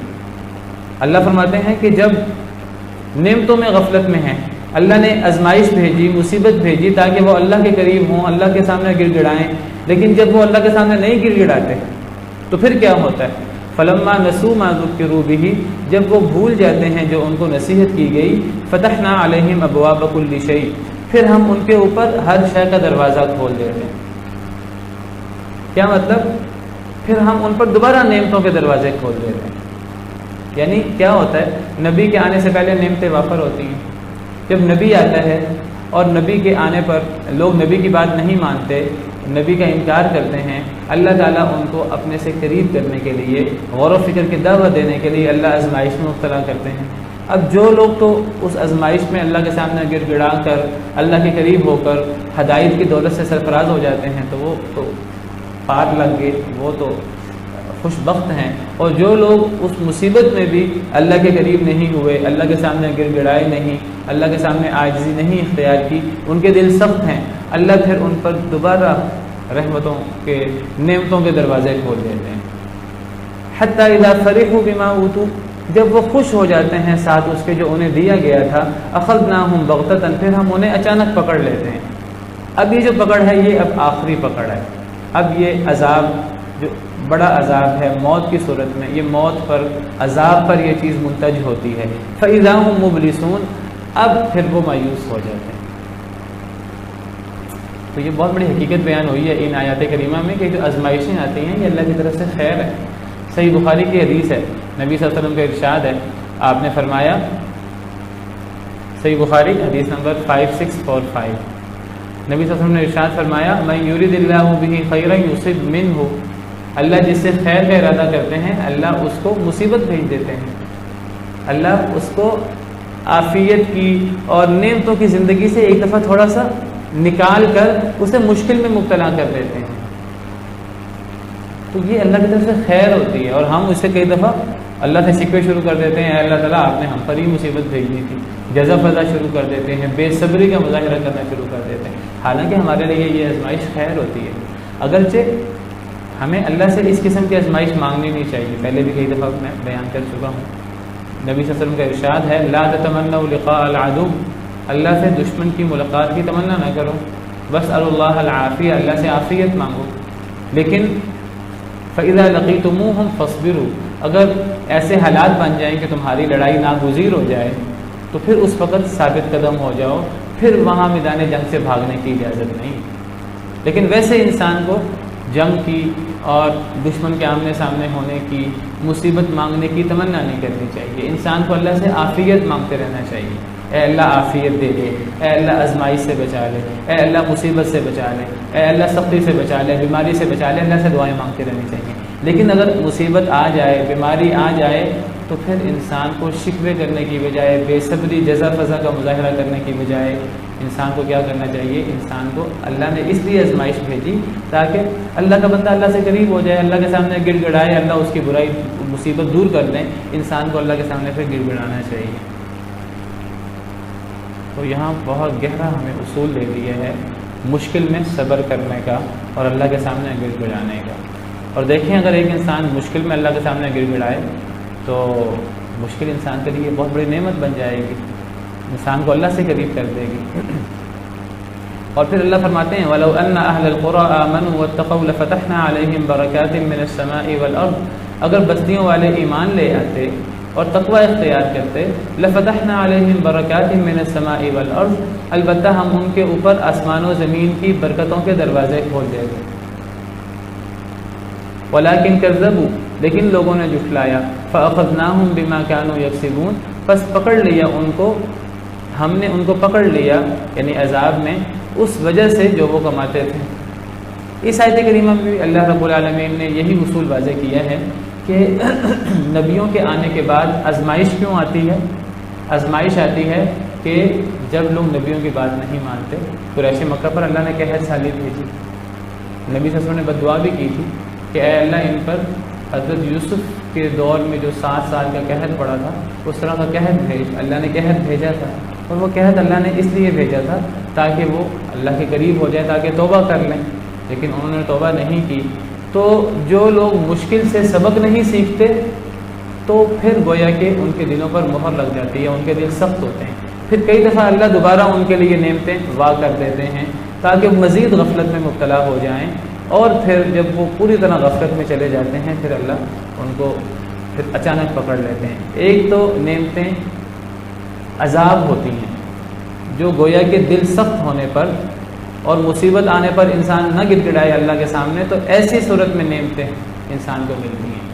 S2: اللہ فرماتے ہیں کہ جب نعمتوں میں غفلت میں ہیں، اللہ نے آزمائش بھیجی، مصیبت بھیجی تاکہ وہ اللہ کے قریب ہوں، اللہ کے سامنے گڑ گڑائیں، لیکن جب وہ اللہ کے سامنے نہیں گڑ گڑاتے تو پھر کیا ہوتا ہے؟ فلما نسوا ما ذکروا به، جب وہ بھول جاتے ہیں جو ان کو نصیحت کی گئی، فتحنا علیہم ابواب کل شیء، پھر ہم ان کے اوپر ہر شے کا دروازہ کھول دیتے ہیں۔ کیا مطلب؟ پھر ہم ان پر دوبارہ نعمتوں کے دروازے کھول دیتے ہیں۔ یعنی کیا ہوتا ہے؟ نبی کے آنے سے پہلے نعمتیں وافر ہوتی ہیں، جب نبی آتا ہے اور نبی کے آنے پر لوگ نبی کی بات نہیں مانتے، نبی کا انکار کرتے ہیں، اللہ تعالیٰ ان کو اپنے سے قریب کرنے کے لیے، غور و فکر کی دعوت دینے کے لیے اللہ آزمائش میں مبتلا کرتے ہیں۔ اب جو لوگ تو اس آزمائش میں اللہ کے سامنے گڑ گڑا کر اللہ کے قریب ہو کر ہدایت کی دولت سے سرفراز ہو جاتے ہیں تو وہ تو پار لگ گئے، وہ تو خوش بخت ہیں، اور جو لوگ اس مصیبت میں بھی اللہ کے قریب نہیں ہوئے، اللہ کے سامنے گڑ گڑائے نہیں، اللہ کے سامنے عاجزی نہیں اختیار کی، ان کے دل سخت ہیں، اللہ پھر ان پر دوبارہ رحمتوں کے، نعمتوں کے دروازے کھول دیتے ہیں۔ حتی اذا فرحوا بما اوتوا، جب وہ خوش ہو جاتے ہیں ساتھ اس کے جو انہیں دیا گیا تھا، اخذناہم بغتۃ، پھر ہم انہیں اچانک پکڑ لیتے ہیں۔ اب یہ جو پکڑ ہے یہ اب آخری پکڑ ہے، اب یہ عذاب جو بڑا عذاب ہے موت کی صورت میں، یہ موت پر، عذاب پر یہ چیز منتج ہوتی ہے۔ فَإِذَا هُمْ مُبْلِسُونَ، اب پھر وہ مایوس ہو جاتے ہیں۔ تو یہ بہت بڑی حقیقت بیان ہوئی ہے ان آیات کریمہ میں کہ جو آزمائشیں آتی ہیں یہ اللہ کی طرف سے خیر ہے۔ صحیح بخاری کی حدیث ہے، نبی صلی اللہ علیہ وسلم کا ارشاد ہے، آپ نے فرمایا، صحیح بخاری حدیث نمبر 5645، نبی صلی اللہ علیہ وسلم نے ارشاد فرمایا، مَن يُرِدِ اللَّهُ بِهِ خَيْرًا يُصِبْ مِنْهُ، اللہ جس سے خیر کا ارادہ کرتے ہیں اللہ اس کو مصیبت بھیج دیتے ہیں، اللہ اس کو عافیت کی اور نعمتوں کی زندگی سے ایک دفعہ تھوڑا سا نکال کر اسے مشکل میں مبتلا کر دیتے ہیں۔ تو یہ اللہ کی طرف سے خیر ہوتی ہے، اور ہم اس سے کئی دفعہ اللہ سے شکوے شروع کر دیتے ہیں، اے اللہ تعالیٰ آپ نے ہم پر ہی مصیبت بھیجنی تھی، جزا فضا شروع کر دیتے ہیں، بے صبری کا مظاہرہ کرنا شروع کر دیتے ہیں، حالانکہ ہمارے لیے یہ آزمائش خیر ہوتی ہے۔ اگرچہ ہمیں اللہ سے اس قسم کی آزمائش مانگنی نہیں چاہیے، پہلے بھی کئی دفعہ میں بیان کر چکا ہوں، نبی صلی اللہ علیہ وسلم کا ارشاد ہے، لا تتمنوا لقاء العدو، اللہ سے دشمن کی ملاقات کی تمنا نہ کرو، بس اللہ العافیہ، اللہ سے عافیت مانگو، لیکن فَإِذَا لَقِيتُمُوهُمْ فَاصْبِرُوا، اگر ایسے حالات بن جائیں کہ تمہاری لڑائی ناگزیر ہو جائے تو پھر اس وقت ثابت قدم ہو جاؤ، پھر وہاں میدان جنگ سے بھاگنے کی اجازت نہیں۔ لیکن ویسے انسان کو جنگ کی اور دشمن کے آمنے سامنے ہونے کی، مصیبت مانگنے کی تمنا نہیں کرنی چاہیے، انسان کو اللہ سے عافیت مانگتے رہنا چاہیے، اے اللہ عافیت دے دے، اے اللہ آزمائش سے بچا لے، اے اللہ مصیبت سے بچا لے، اے اللہ سختی سے بچا لے، بیماری سے بچا لے، اللہ سے دعائیں مانگتے رہنی چاہیے۔ لیکن اگر مصیبت آ جائے، بیماری آ جائے تو پھر انسان کو شکوے کرنے کی بجائے، بے صبری جزا فضا کا مظاہرہ کرنے کی بجائے انسان کو کیا کرنا چاہیے؟ انسان کو اللہ نے اس لیے آزمائش بھیجی تاکہ اللہ کا بندہ اللہ سے قریب ہو جائے، اللہ کے سامنے گڑ گڑائے، اللہ اس کی برائی مصیبت دور کر دیں، انسان کو اللہ کے سامنے پھر گڑ گڑانا چاہیے۔ تو یہاں بہت گہرا ہمیں اصول دے دیا ہے مشکل میں صبر کرنے کا اور اللہ کے سامنے گڑ گڑانے کا۔ اور دیکھیں اگر ایک انسان مشکل میں اللہ کے سامنے گڑ گڑائے تو مشکل انسان کے لیے بہت بڑی نعمت بن جائے گی، انسان کو اللہ سے قریب کر دے گی۔ اور پھر اللہ فرماتے ہیں وَلَوْ أَنَّ أَهْلَ الْقُرَىٰ آمَنُوا وَاتَّقَوْا لَفَتَحْنَا عَلَيْهِمْ بَرَكَاتٍ مِّنَ السَّمَاءِ وَالْأَرْضِ، اگر بستیوں والے ایمان لے آتے اور تقوی اختیار کرتے، لَفَتَحْنَا عَلَيْهِمْ بَرَكَاتٍ مِّنَ السَّمَاءِ وَالْأَرْضِ، البتہ ہم ان کے اوپر آسمان و زمین کی برکتوں کے دروازے کھول دیتے، وَلَٰكِن كَذَّبُوا، لیکن لوگوں نے جھٹلایا، فَأَخَذْنَاهُمْ بِمَا كَانُوا يَكْسِبُونَ، پس پکڑ لیا ان کو، ہم نے ان کو پکڑ لیا یعنی عذاب میں اس وجہ سے جو وہ کماتے تھے۔ اس آیت کریمہ میں بھی اللہ رب العالمین نے یہی اصول واضح کیا ہے کہ نبیوں کے آنے کے بعد آزمائش کیوں آتی ہے؟ آزمائش آتی ہے کہ جب لوگ نبیوں کی بات نہیں مانتے۔ قریش مکہ پر اللہ نے قحط سالی بھیجی، نبی صلی اللہ علیہ وسلم نے بددعا بھی کی تھی کہ اے اللہ ان پر حضرت یوسف کے دور میں جو 7 سال کا قحط پڑا تھا اس طرح کا قحط بھیج، اللہ نے قحط بھیجا تھا، اور وہ قحط اللہ نے اس لیے بھیجا تھا تاکہ وہ اللہ کے قریب ہو جائے، تاکہ توبہ کر لیں، لیکن انہوں نے توبہ نہیں کی۔ تو جو لوگ مشکل سے سبق نہیں سیکھتے تو پھر گویا کہ ان کے دلوں پر مہر لگ جاتی ہے، ان کے دل سخت ہوتے ہیں۔ پھر کئی دفعہ اللہ دوبارہ ان کے لیے نعمتیں واقع کر دیتے ہیں تاکہ وہ مزید غفلت میں مبتلا ہو جائیں، اور پھر جب وہ پوری طرح غفلت میں چلے جاتے ہیں پھر اللہ ان کو پھر اچانک پکڑ لیتے ہیں۔ ایک تو نعمتیں عذاب ہوتی ہیں جو گویا کہ دل سخت ہونے پر اور مصیبت آنے پر انسان نہ گڑ گڑائے اللہ کے سامنے، تو ایسی صورت میں نعمتیں انسان کو ملتی ہیں۔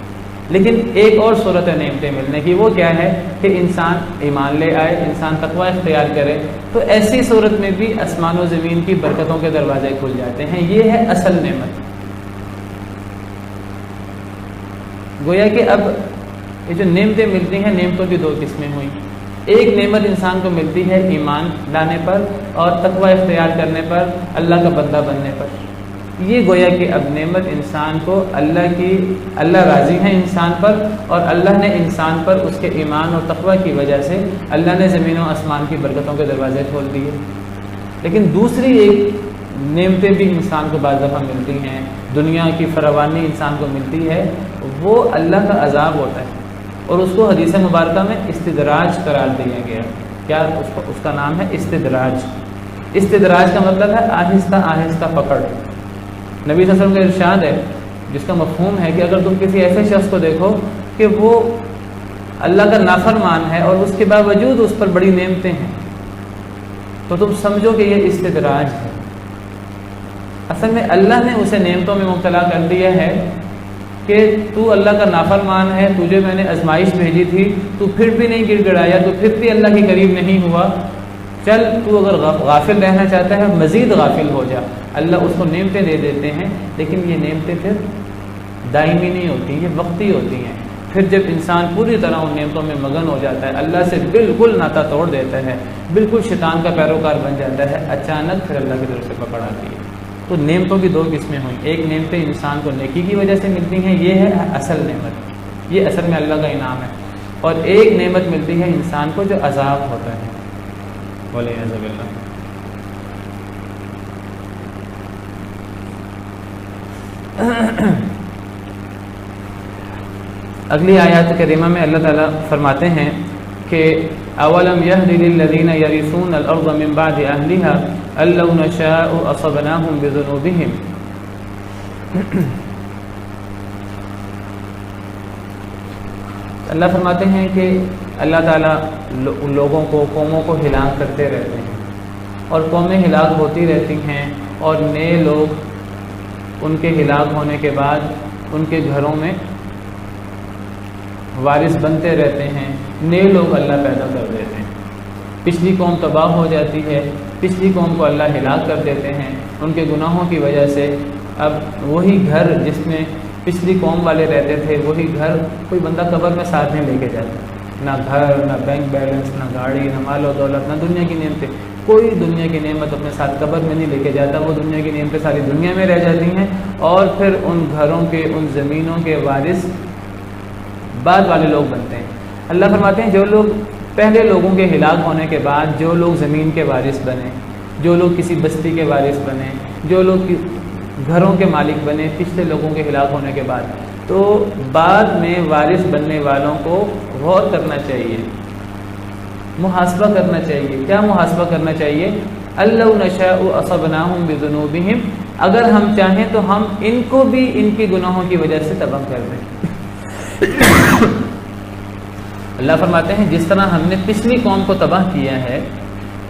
S2: لیکن ایک اور صورت ہے نعمتیں ملنے کی، وہ کیا ہے کہ انسان ایمان لے آئے، انسان تقوی اختیار کرے، تو ایسی صورت میں بھی آسمان و زمین کی برکتوں کے دروازے کھل جاتے ہیں۔ یہ ہے اصل نعمت۔ گویا کہ اب یہ جو نعمتیں ملتی ہیں، نعمتوں کی دو قسمیں ہوئیں۔ ایک نعمت انسان کو ملتی ہے ایمان لانے پر اور تقوی اختیار کرنے پر، اللہ کا بندہ بننے پر۔ یہ گویا کہ اب نعمت انسان کو اللہ راضی ہے انسان پر، اور اللہ نے انسان پر اس کے ایمان اور تقوی کی وجہ سے اللہ نے زمین و آسمان کی برکتوں کے دروازے کھول دیے۔ لیکن دوسری ایک نعمتیں بھی انسان کو بعض دفعہ ملتی ہیں، دنیا کی فراوانی انسان کو ملتی ہے، وہ اللہ کا عذاب ہوتا ہے، اور اس کو حدیث مبارکہ میں استدراج قرار دیا گیا۔ کیا اس کا نام ہے؟ استدراج۔ استدراج کا مطلب ہے آہستہ آہستہ پکڑ۔ نبی صلی اللہ علیہ وسلم کا ارشاد ہے جس کا مفہوم ہے کہ اگر تم کسی ایسے شخص کو دیکھو کہ وہ اللہ کا نافرمان ہے اور اس کے باوجود اس پر بڑی نعمتیں ہیں، تو تم سمجھو کہ یہ استدراج ہے۔ اصل میں اللہ نے اسے نعمتوں میں مبتلا کر دیا ہے کہ تو اللہ کا نافرمان ہے، تجھے میں نے آزمائش بھیجی تھی، تو پھر بھی نہیں گڑ گڑایا، تو پھر بھی اللہ کے قریب نہیں ہوا، چل تو اگر غافل رہنا چاہتا ہے مزید غافل ہو جا۔ اللہ اس کو نعمتیں دے دیتے ہیں، لیکن یہ نعمتیں پھر دائمی نہیں ہوتی، یہ وقتی ہوتی ہیں۔ پھر جب انسان پوری طرح ان نعمتوں میں مگن ہو جاتا ہے، اللہ سے بالکل ناتا توڑ دیتا ہے، بالکل شیطان کا پیروکار بن جاتا ہے، اچانک پھر اللہ کی طرف سے پکڑ آتی ہے۔ تو نعمتوں کی دو قسمیں ہوئیں، ایک نعمتیں انسان کو نیکی کی وجہ سے ملتی ہیں، یہ ہے اصل نعمت، یہ اصل میں اللہ کا انعام ہے، اور ایک نعمت ملتی ہے انسان کو جو عذاب ہوتا ہے، والعیاذ باللہ۔ اگلی آیات کریمہ میں اللہ تعالیٰ فرماتے ہیں کہ اولم یہد للذین یرثون الارض من بعد اہلها ان لو نشاء اصبناهم بذنوبهم۔ اللہ فرماتے ہیں کہ اللہ تعالیٰ لوگوں کو، قوموں کو ہلاک کرتے رہتے ہیں، اور قومیں ہلاک ہوتی رہتی ہیں، اور نئے لوگ ان کے ہلاک ہونے کے بعد ان کے گھروں میں وارث بنتے رہتے ہیں، نئے لوگ اللہ پیدا کر دیتے ہیں۔ پچھلی قوم تباہ ہو جاتی ہے، پچھلی قوم کو اللہ ہلاک کر دیتے ہیں ان کے گناہوں کی وجہ سے۔ اب وہی گھر جس میں پچھلی قوم والے رہتے تھے، وہی گھر کوئی بندہ قبر میں ساتھ نہیں لے کے جاتا، نہ گھر، نہ بینک بیلنس، نہ گاڑی، نہ مال و دولت، نہ دنیا کی نعمتیں، کوئی دنیا کی نعمت اپنے ساتھ قبر میں نہیں لے کے جاتا، وہ دنیا کی نعمتیں ساری دنیا میں رہ جاتی ہیں، اور پھر ان گھروں کے، ان زمینوں کے وارث بعد والے لوگ بنتے ہیں۔ اللہ فرماتے ہیں جو لوگ پہلے لوگوں کے ہلاک ہونے کے بعد، جو لوگ زمین کے وارث بنے، جو لوگ کسی بستی کے وارث بنے، جو لوگ گھروں کے مالک بنے پچھلے لوگوں کے ہلاک ہونے کے بعد، تو بعد میں وارث بننے والوں کو غور کرنا چاہیے، محاسبہ کرنا چاہیے۔ کیا محاسبہ کرنا چاہیے؟ اَلَّوْ نَشَاءُ أَصَبْنَاهُمْ بِذُنُوبِهِمْ، اگر ہم چاہیں تو ہم ان کو بھی ان کی گناہوں کی وجہ سے تباہ کر دیں۔ اللہ فرماتے ہیں جس طرح ہم نے پچھلی قوم کو تباہ کیا ہے،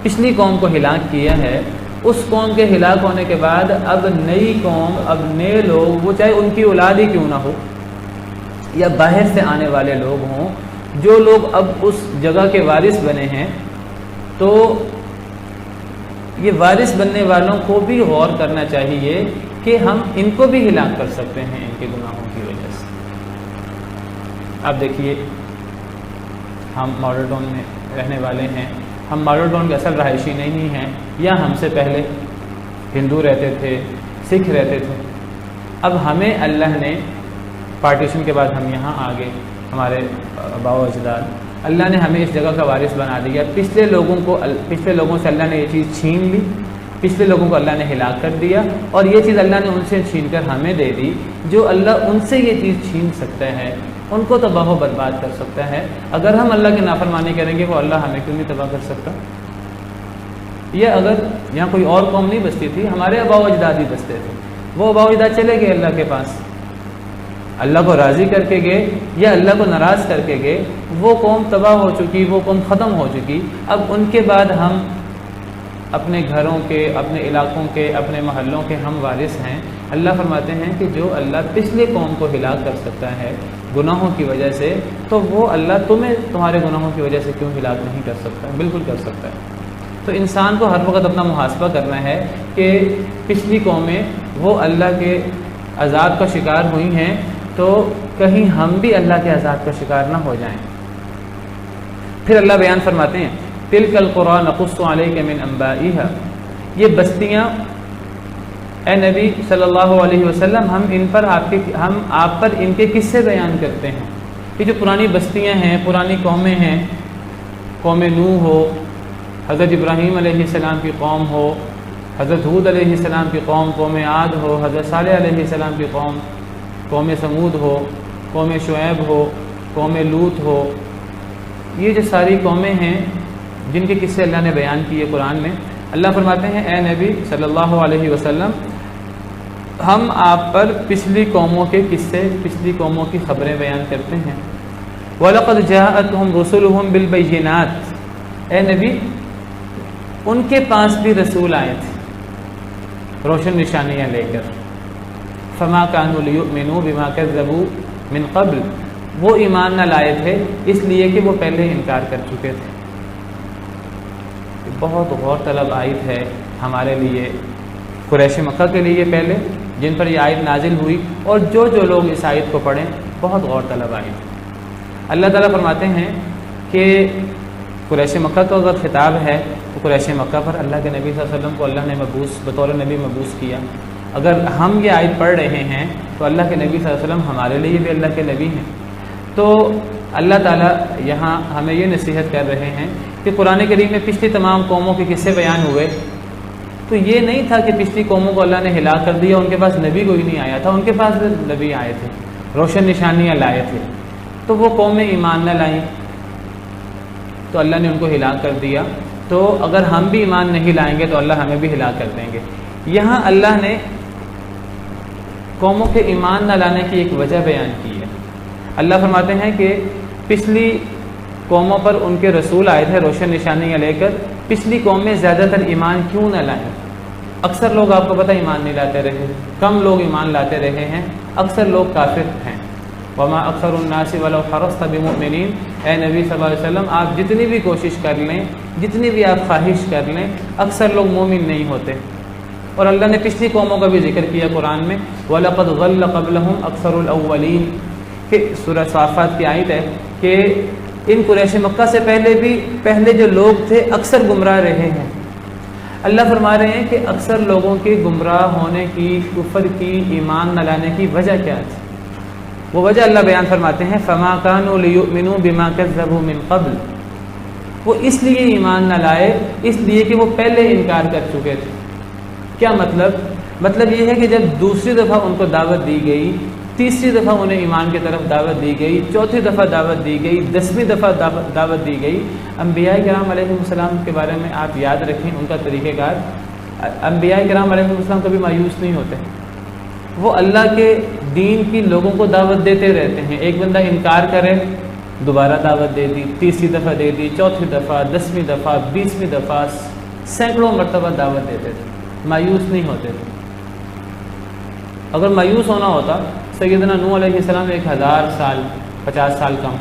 S2: پچھلی قوم کو ہلاک کیا ہے، اس قوم کے ہلاک ہونے کے بعد اب نئی قوم، اب نئے لوگ، وہ چاہے ان کی اولاد ہی کیوں نہ ہو یا باہر سے آنے والے لوگ ہوں، جو لوگ اب اس جگہ کے وارث بنے ہیں، تو یہ وارث بننے والوں کو بھی غور کرنا چاہیے کہ ہم ان کو بھی ہلاک کر سکتے ہیں ان کے گناہوں کی وجہ سے۔ اب دیکھیے، ہم ماڈل ٹاؤن میں رہنے والے ہیں، ہم ماڈل ٹاؤن کے اصل رہائشی نہیں ہیں، یا ہم سے پہلے ہندو رہتے تھے، سکھ رہتے تھے۔ اب ہمیں اللہ نے پارٹیشن کے بعد ہم یہاں آ گئے، ہمارے آباء و اجداد، اللہ نے ہمیں اس جگہ کا وارث بنا دیا۔ پچھلے لوگوں سے اللہ نے یہ چیز چھین لی، پچھلے لوگوں کو اللہ نے ہلاک کر دیا، اور یہ چیز اللہ نے ان سے چھین کر ہمیں دے دی۔ جو اللہ ان سے یہ چیز چھین سکتا ہے، ان کو تباہ و برباد کر سکتا ہے۔ اگر ہم اللہ کی نافرمانی کریں گے وہ اللہ ہمیں کیوں نہیں تباہ کر سکتا؟ یہ اگر یہاں کوئی اور قوم نہیں بستی تھی، ہمارے آباء و اجداد ہی بستے تھے، وہ آباء و اجداد چلے گئے اللہ کے پاس، اللہ کو راضی کر کے گئے یا اللہ کو ناراض کر کے گئے، وہ قوم تباہ ہو چکی، وہ قوم ختم ہو چکی۔ اب ان کے بعد ہم اپنے گھروں کے، اپنے علاقوں کے، اپنے محلوں کے ہم وارث ہیں۔ اللہ فرماتے ہیں کہ جو اللہ پچھلے قوم کو ہلاک کر سکتا ہے گناہوں کی وجہ سے، تو وہ اللہ تمہیں تمہارے گناہوں کی وجہ سے کیوں ہلاک نہیں کر سکتا؟ بالکل کر سکتا ہے۔ تو انسان کو ہر وقت اپنا محاسبہ کرنا ہے کہ پچھلی قومیں وہ اللہ کے عذاب کا شکار ہوئی ہیں، تو کہیں ہم بھی اللہ کے عذاب کا شکار نہ ہو جائیں۔ پھر اللہ بیان فرماتے ہیں تلک القری نقص علیک من انبائها، یہ بستیاں اے نبی صلی اللہ علیہ وسلم ہم آپ پر ان کے قصے بیان کرتے ہیں۔ یہ جو پرانی بستیاں ہیں، پرانی قومیں ہیں، قوم نوح ہو، حضرت ابراہیم علیہ السلام کی قوم ہو، حضرت ہود علیہ السلام کی قوم، قوم عاد ہو، حضرت صالح علیہ السلام کی قوم، قوم سمود ہو، قوم شعیب ہو، قوم لوط ہو، یہ جو ساری قومیں ہیں جن کے قصے اللہ نے بیان کیے قرآن میں، اللہ فرماتے ہیں اے نبی صلی اللہ علیہ وسلم ہم آپ پر پچھلی قوموں کے قصے، پچھلی قوموں کی خبریں بیان کرتے ہیں۔ وَلَقَدْ جَاءَتْهُمْ رُسُلُهُمْ بِالْبَيِّنَاتِ، اے نبی ان کے پاس بھی رسول آئے تھے روشن نشانیاں لے کر۔ فَمَا كَانُوا لِيُؤْمِنُوا بِمَا كَذَّبُوا مِن قَبْلُ، وہ ایمان نہ لائے تھے اس لیے کہ وہ پہلے انکار کر چکے تھے۔ بہت غور طلب آیت ہے ہمارے لیے، قریش مکہ کے لیے پہلے جن پر یہ آیت نازل ہوئی، اور جو لوگ اس آیت کو پڑھیں بہت غور طلب آیت۔ اللہ تعالیٰ فرماتے ہیں کہ قریش مکہ کا اگر خطاب ہے تو قریش مکہ پر اللہ کے نبی صلی اللہ علیہ وسلم کو اللہ نے بطور نبی مبعوث کیا۔ اگر ہم یہ آیت پڑھ رہے ہیں تو اللہ کے نبی صلی اللہ علیہ وسلم ہمارے لیے بھی اللہ کے نبی ہیں۔ تو اللہ تعالیٰ یہاں ہمیں یہ نصیحت کر رہے ہیں کہ قرآن کریم میں پچھلی تمام قوموں کے قصے بیان ہوئے، تو یہ نہیں تھا کہ پچھلی قوموں کو اللہ نے ہلاک کر دیا، ان کے پاس نبی کوئی نہیں آیا تھا، ان کے پاس نبی آئے تھے، روشن نشانیاں لائے تھے، تو وہ قومیں ایمان نہ لائیں تو اللہ نے ان کو ہلاک کر دیا۔ تو اگر ہم بھی ایمان نہیں لائیں گے تو اللہ ہمیں بھی ہلاک کر دیں گے۔ یہاں اللہ نے قوموں کے ایمان نہ لانے کی ایک وجہ بیان کی ہے۔ اللہ فرماتے ہیں کہ پچھلی قوموں پر ان کے رسول آئے تھے روشن نشانیاں لے کر، پچھلی قوم میں زیادہ تر ایمان کیوں نہ لائیں؟ اکثر لوگ آپ کو پتہ ایمان نہیں لاتے رہے، کم لوگ ایمان لاتے رہے ہیں، اکثر لوگ کافر ہیں۔ وما اکثر الناس ولو حرصت بمؤمنین، اے نبی صلی اللہ علیہ وسلم آپ جتنی بھی کوشش کر لیں، جتنی بھی آپ خواہش کر لیں، اکثر لوگ مومن نہیں ہوتے۔ اور اللہ نے پچھلی قوموں کا بھی ذکر کیا قرآن میں، وَلَقَدْ ضَلَّ قَبْلَهُمْ أَكْثَرُ الْأَوَّلِينَ، کہ سورہ صافات کی آیت ہے کہ ان قریش مکہ سے پہلے جو لوگ تھے اکثر گمراہ رہے ہیں۔ اللہ فرما رہے ہیں کہ اکثر لوگوں کے گمراہ ہونے کی، کفر کی، ایمان نہ لانے کی وجہ کیا تھی؟ وہ وجہ اللہ بیان فرماتے ہیں فَمَا كَانُوا لِيُؤْمِنُوا بِمَا كَذَّبُوا مِن قَبْلُ، وہ اس لیے ایمان نہ لائے اس لیے کہ وہ پہلے انکار کر چکے تھے۔ کیا مطلب یہ ہے کہ جب دوسری دفعہ ان کو دعوت دی گئی، تیسری دفعہ انہیں ایمان کی طرف دعوت دی گئی، چوتھی دفعہ دعوت دی گئی، 10ویں دفعہ دعوت دی گئی، انبیاء کرام علیہ السلام کے بارے میں آپ یاد رکھیں ان کا طریقہ کار۔ انبیاء کرام علیہ السلام کبھی مایوس نہیں ہوتے، وہ اللہ کے دین کی لوگوں کو دعوت دیتے رہتے ہیں۔ ایک بندہ انکار کرے دوبارہ دعوت دے دی، تیسری دفعہ دے دی، چوتھی دفعہ، 10ویں دفعہ، 20ویں دفعہ، سینکڑوں مرتبہ دعوت دیتے تھے، مایوس نہیں ہوتے تھے۔ اگر مایوس ہونا ہوتا سیدنا نوح علیہ السلام 1000 سال، 50 سال کم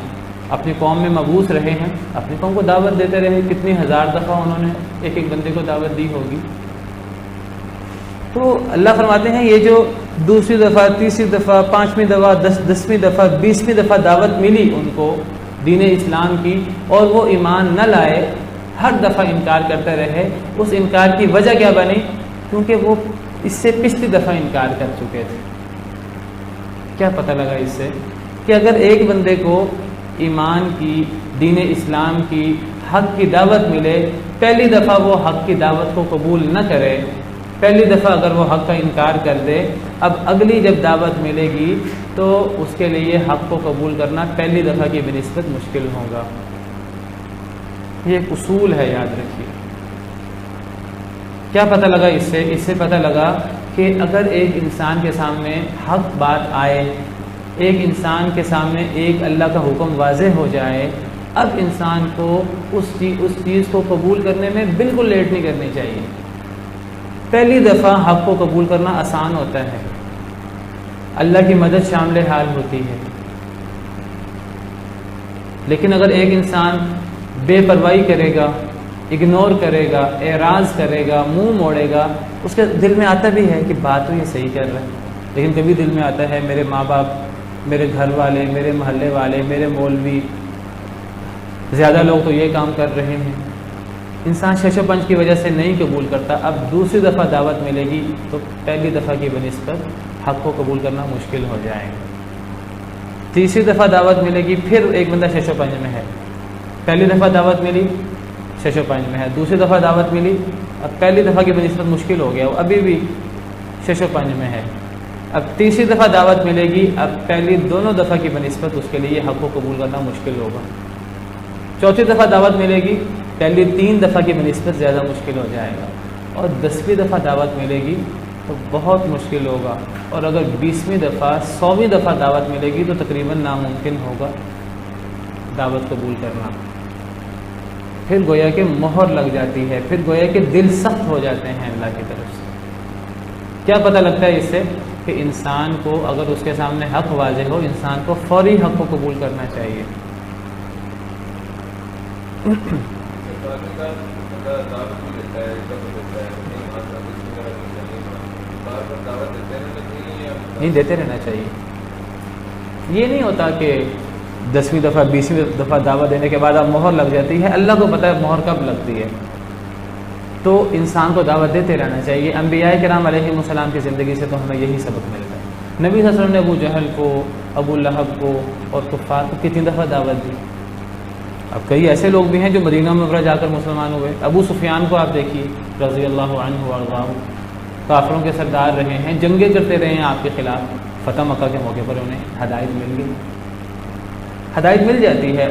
S2: اپنی قوم میں مبعوث رہے ہیں، اپنی قوم کو دعوت دیتے رہے، کتنی ہزار دفعہ انہوں نے ایک بندے کو دعوت دی ہوگی۔ تو اللہ فرماتے ہیں یہ جو دوسری دفعہ، تیسری دفعہ، 5ویں دفعہ، 10ویں دفعہ، 20ویں دفعہ دعوت ملی ان کو دین اسلام کی اور وہ ایمان نہ لائے، ہر دفعہ انکار کرتے رہے، اس انکار کی وجہ کیا بنی؟ کیونکہ وہ اس سے پچھلی دفعہ انکار کر چکے تھے۔ کیا پتہ لگا اس سے؟ کہ اگر ایک بندے کو ایمان کی، دین اسلام کی، حق کی دعوت ملے، پہلی دفعہ وہ حق کی دعوت کو قبول نہ کرے پہلی دفعہ اگر وہ حق کا انکار کر دے، اب اگلی جب دعوت ملے گی تو اس کے لیے حق کو قبول کرنا پہلی دفعہ کی بنسبت مشکل ہوگا۔ یہ ایک اصول ہے، یاد رکھیے۔ کیا پتہ لگا اس سے؟ اس سے پتہ لگا کہ اگر ایک انسان کے سامنے حق بات آئے، ایک انسان کے سامنے ایک اللہ کا حکم واضح ہو جائے، اب انسان کو اس چیز کو قبول کرنے میں بالکل لیٹ نہیں کرنی چاہیے۔ پہلی دفعہ حق کو قبول کرنا آسان ہوتا ہے، اللہ کی مدد شامل حال ہوتی ہے، لیکن اگر ایک انسان بے پرواہی کرے گا، اگنور کرے گا، اعراض کرے گا، منہ موڑے گا، اس کے دل میں آتا بھی ہے کہ بات تو یہ صحیح کر رہا ہے، لیکن کبھی دل میں آتا ہے میرے ماں باپ، میرے گھر والے، میرے محلے والے، میرے مولوی، زیادہ لوگ تو یہ کام کر رہے ہیں۔ انسان شش و پنج کی وجہ سے نہیں قبول کرتا۔ اب دوسری دفعہ دعوت ملے گی تو پہلی دفعہ کی بنسبت حق کو قبول کرنا مشکل ہو جائے گا۔ تیسری دفعہ دعوت ملے گی، پھر ایک بندہ شش و پنج میں ہے، پہلی دفعہ دعوت ملی شش و پنج میں ہے، دوسری دفعہ دعوت ملی، اب پہلی دفعہ کی بنسبت مشکل ہو گیا، وہ ابھی بھی شش و پنج میں ہے۔ اب تیسری دفعہ دعوت ملے گی، اب پہلی دونوں دفعہ کی بنسبت اس کے لیے حق کو قبول کرنا مشکل ہوگا۔ چوتھی دفعہ دعوت ملے گی، پہلی 3 دفعہ کی بنسبت زیادہ مشکل ہو جائے گا، اور 10ویں دفعہ دعوت ملے گی تو بہت مشکل ہوگا، اور اگر 20ویں دفعہ 100ویں دفعہ دعوت ملے گی تو تقریباً ناممکن ہوگا دعوت قبول کرنا۔ پھر گویا کہ مہر لگ جاتی ہے، پھر گویا کہ دل سخت ہو جاتے ہیں اللہ کی طرف سے۔ کیا پتہ لگتا ہے اس سے؟ کہ انسان کو اگر اس کے سامنے حق واضح ہو، انسان کو فوری حق کو قبول کرنا چاہیے۔ نہیں، دیتے رہنا چاہیے۔ یہ نہیں ہوتا کہ 10ویں دفعہ 20ویں دفعہ دعوت دینے کے بعد اب مہر لگ جاتی ہے، اللہ کو پتہ ہے مہر کب لگتی ہے، تو انسان کو دعوت دیتے رہنا چاہیے۔ انبیاء کرام علیہم السلام کی زندگی سے تو ہمیں یہی سبق ملتا ہے۔ نبی صلی اللہ علیہ وسلم نے ابو جہل کو، ابو لہب کو اور کفار کو کتنی دفعہ دعوت دی۔ اب کئی ایسے لوگ بھی ہیں جو مدینہ منورہ جا کر مسلمان ہوئے۔ ابو سفیان کو آپ دیکھیے رضی اللہ عنہ وارضاہ، کافروں کے سردار رہے ہیں، جنگیں کرتے رہے ہیں آپ کے خلاف، فتح مکہ کے موقع پر انہیں ہدایت مل گئی۔ ہدایت مل جاتی ہے،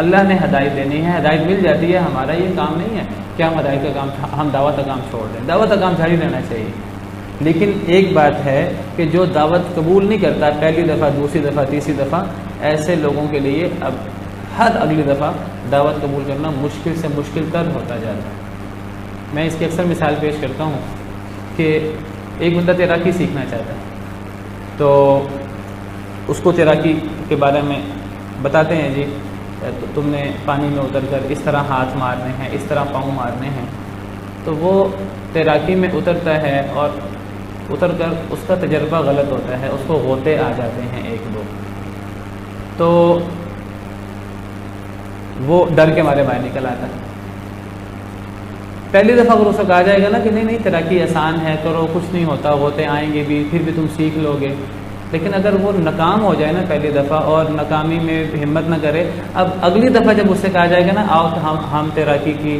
S2: اللہ نے ہدایت دینی ہے، ہدایت مل جاتی ہے۔ ہمارا یہ کام نہیں ہے کہ ہم ہدایت کا کام، ہم دعوت کا کام چھوڑ دیں، دعوت کا کام جاری رہنا چاہیے۔ لیکن ایک بات ہے کہ جو دعوت قبول نہیں کرتا پہلی دفعہ، دوسری دفعہ، تیسری دفعہ، ایسے لوگوں کے لیے اب ہر اگلی دفعہ دعوت قبول کرنا مشکل سے مشکل تر ہوتا جاتا ہے۔ میں اس کی اکثر مثال پیش کرتا ہوں کہ ایک بندہ تیراکی سیکھنا چاہتا ہے، تو اس کو تیراکی کے بارے میں بتاتے ہیں، جی تو تم نے پانی میں اتر کر اس طرح ہاتھ مارنے ہیں، اس طرح پاؤں مارنے ہیں، تو وہ تیراکی میں اترتا ہے اور اتر کر اس کا تجربہ غلط ہوتا ہے، اس کو غوطے آ جاتے ہیں 1-2، تو وہ ڈر کے مارے باہر نکل آتا ہے۔ پہلی دفعہ اگر اس کو کہا جائے گا نا کہ نہیں تیراکی آسان ہے، کرو، کچھ نہیں ہوتا، غوطے آئیں گے بھی، پھر بھی تم سیکھ لو گے، لیکن اگر وہ ناکام ہو جائے نا پہلی دفعہ اور ناکامی میں ہمت نہ کرے، اب اگلی دفعہ جب اس سے کہا جائے گا نا آؤ ہم تیراکی کی،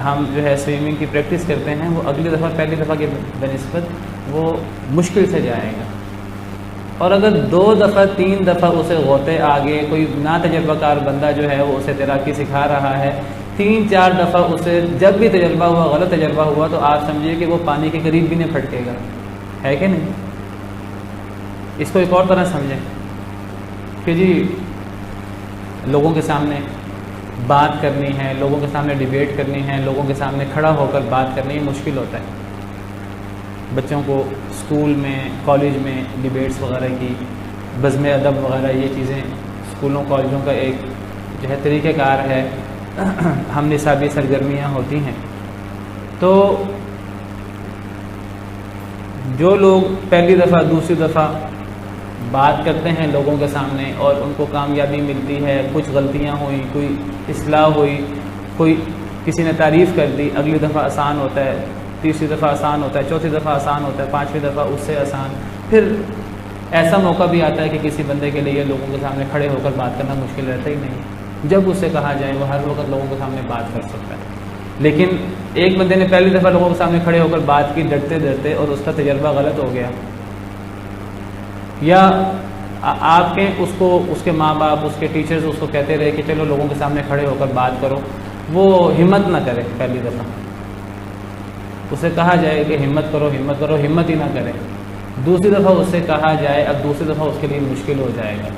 S2: ہم جو ہے سوئمنگ کی پریکٹس کرتے ہیں، وہ اگلی دفعہ پہلی دفعہ کے بنسبت وہ مشکل سے جائے گا۔ اور اگر 2 دفعہ 3 دفعہ اسے غوطے آگے، کوئی نا تجربہ کار بندہ جو ہے وہ اسے تیراکی سکھا رہا ہے، 3-4 دفعہ اسے جب بھی تجربہ ہوا، غلط تجربہ ہوا، تو آپ سمجھیے کہ وہ پانی کے قریب بھی نہیں پھٹکے گا، ہے کہ نہیں؟ اس کو ایک اور طرح سمجھیں کہ جی لوگوں کے سامنے بات کرنی ہے، لوگوں کے سامنے ڈیبیٹ کرنی ہے، لوگوں کے سامنے کھڑا ہو کر بات کرنی مشکل ہوتا ہے۔ بچوں کو اسکول میں، کالج میں ڈیبیٹس وغیرہ کی، بزم ادب وغیرہ، یہ چیزیں اسکولوں کالجوں کا ایک جو ہے طریقہ کار ہے، ہم نصابی سرگرمیاں ہوتی ہیں۔ تو جو لوگ پہلی دفعہ دوسری دفعہ بات کرتے ہیں لوگوں کے سامنے اور ان کو کامیابی ملتی ہے، کچھ غلطیاں ہوئیں، کوئی اصلاح ہوئی، کوئی کسی نے تعریف کر دی، اگلی دفعہ آسان ہوتا ہے، تیسری دفعہ آسان ہوتا ہے، چوتھی دفعہ آسان ہوتا ہے، 5ویں دفعہ اس سے آسان، پھر ایسا موقع بھی آتا ہے کہ کسی بندے کے لیے لوگوں کے سامنے کھڑے ہو کر بات کرنا مشکل رہتا ہی نہیں، جب اس سے کہا جائے وہ ہر وقت لوگوں کے سامنے بات کر سکتا ہے۔ لیکن ایک بندے نے پہلی دفعہ لوگوں کے سامنے کھڑے ہو کر بات کی ڈرتے ڈرتے اور اس کا تجربہ غلط ہو گیا، یا آپ کے اس کے ماں باپ، اس کے ٹیچرز اس کو کہتے رہے کہ چلو لوگوں کے سامنے کھڑے ہو کر بات کرو، وہ ہمت نہ کرے، پہلی دفعہ اسے کہا جائے کہ ہمت کرو، ہمت ہی نہ کرے، دوسری دفعہ اس سے کہا جائے، اب دوسری دفعہ اس کے لیے مشکل ہو جائے گا،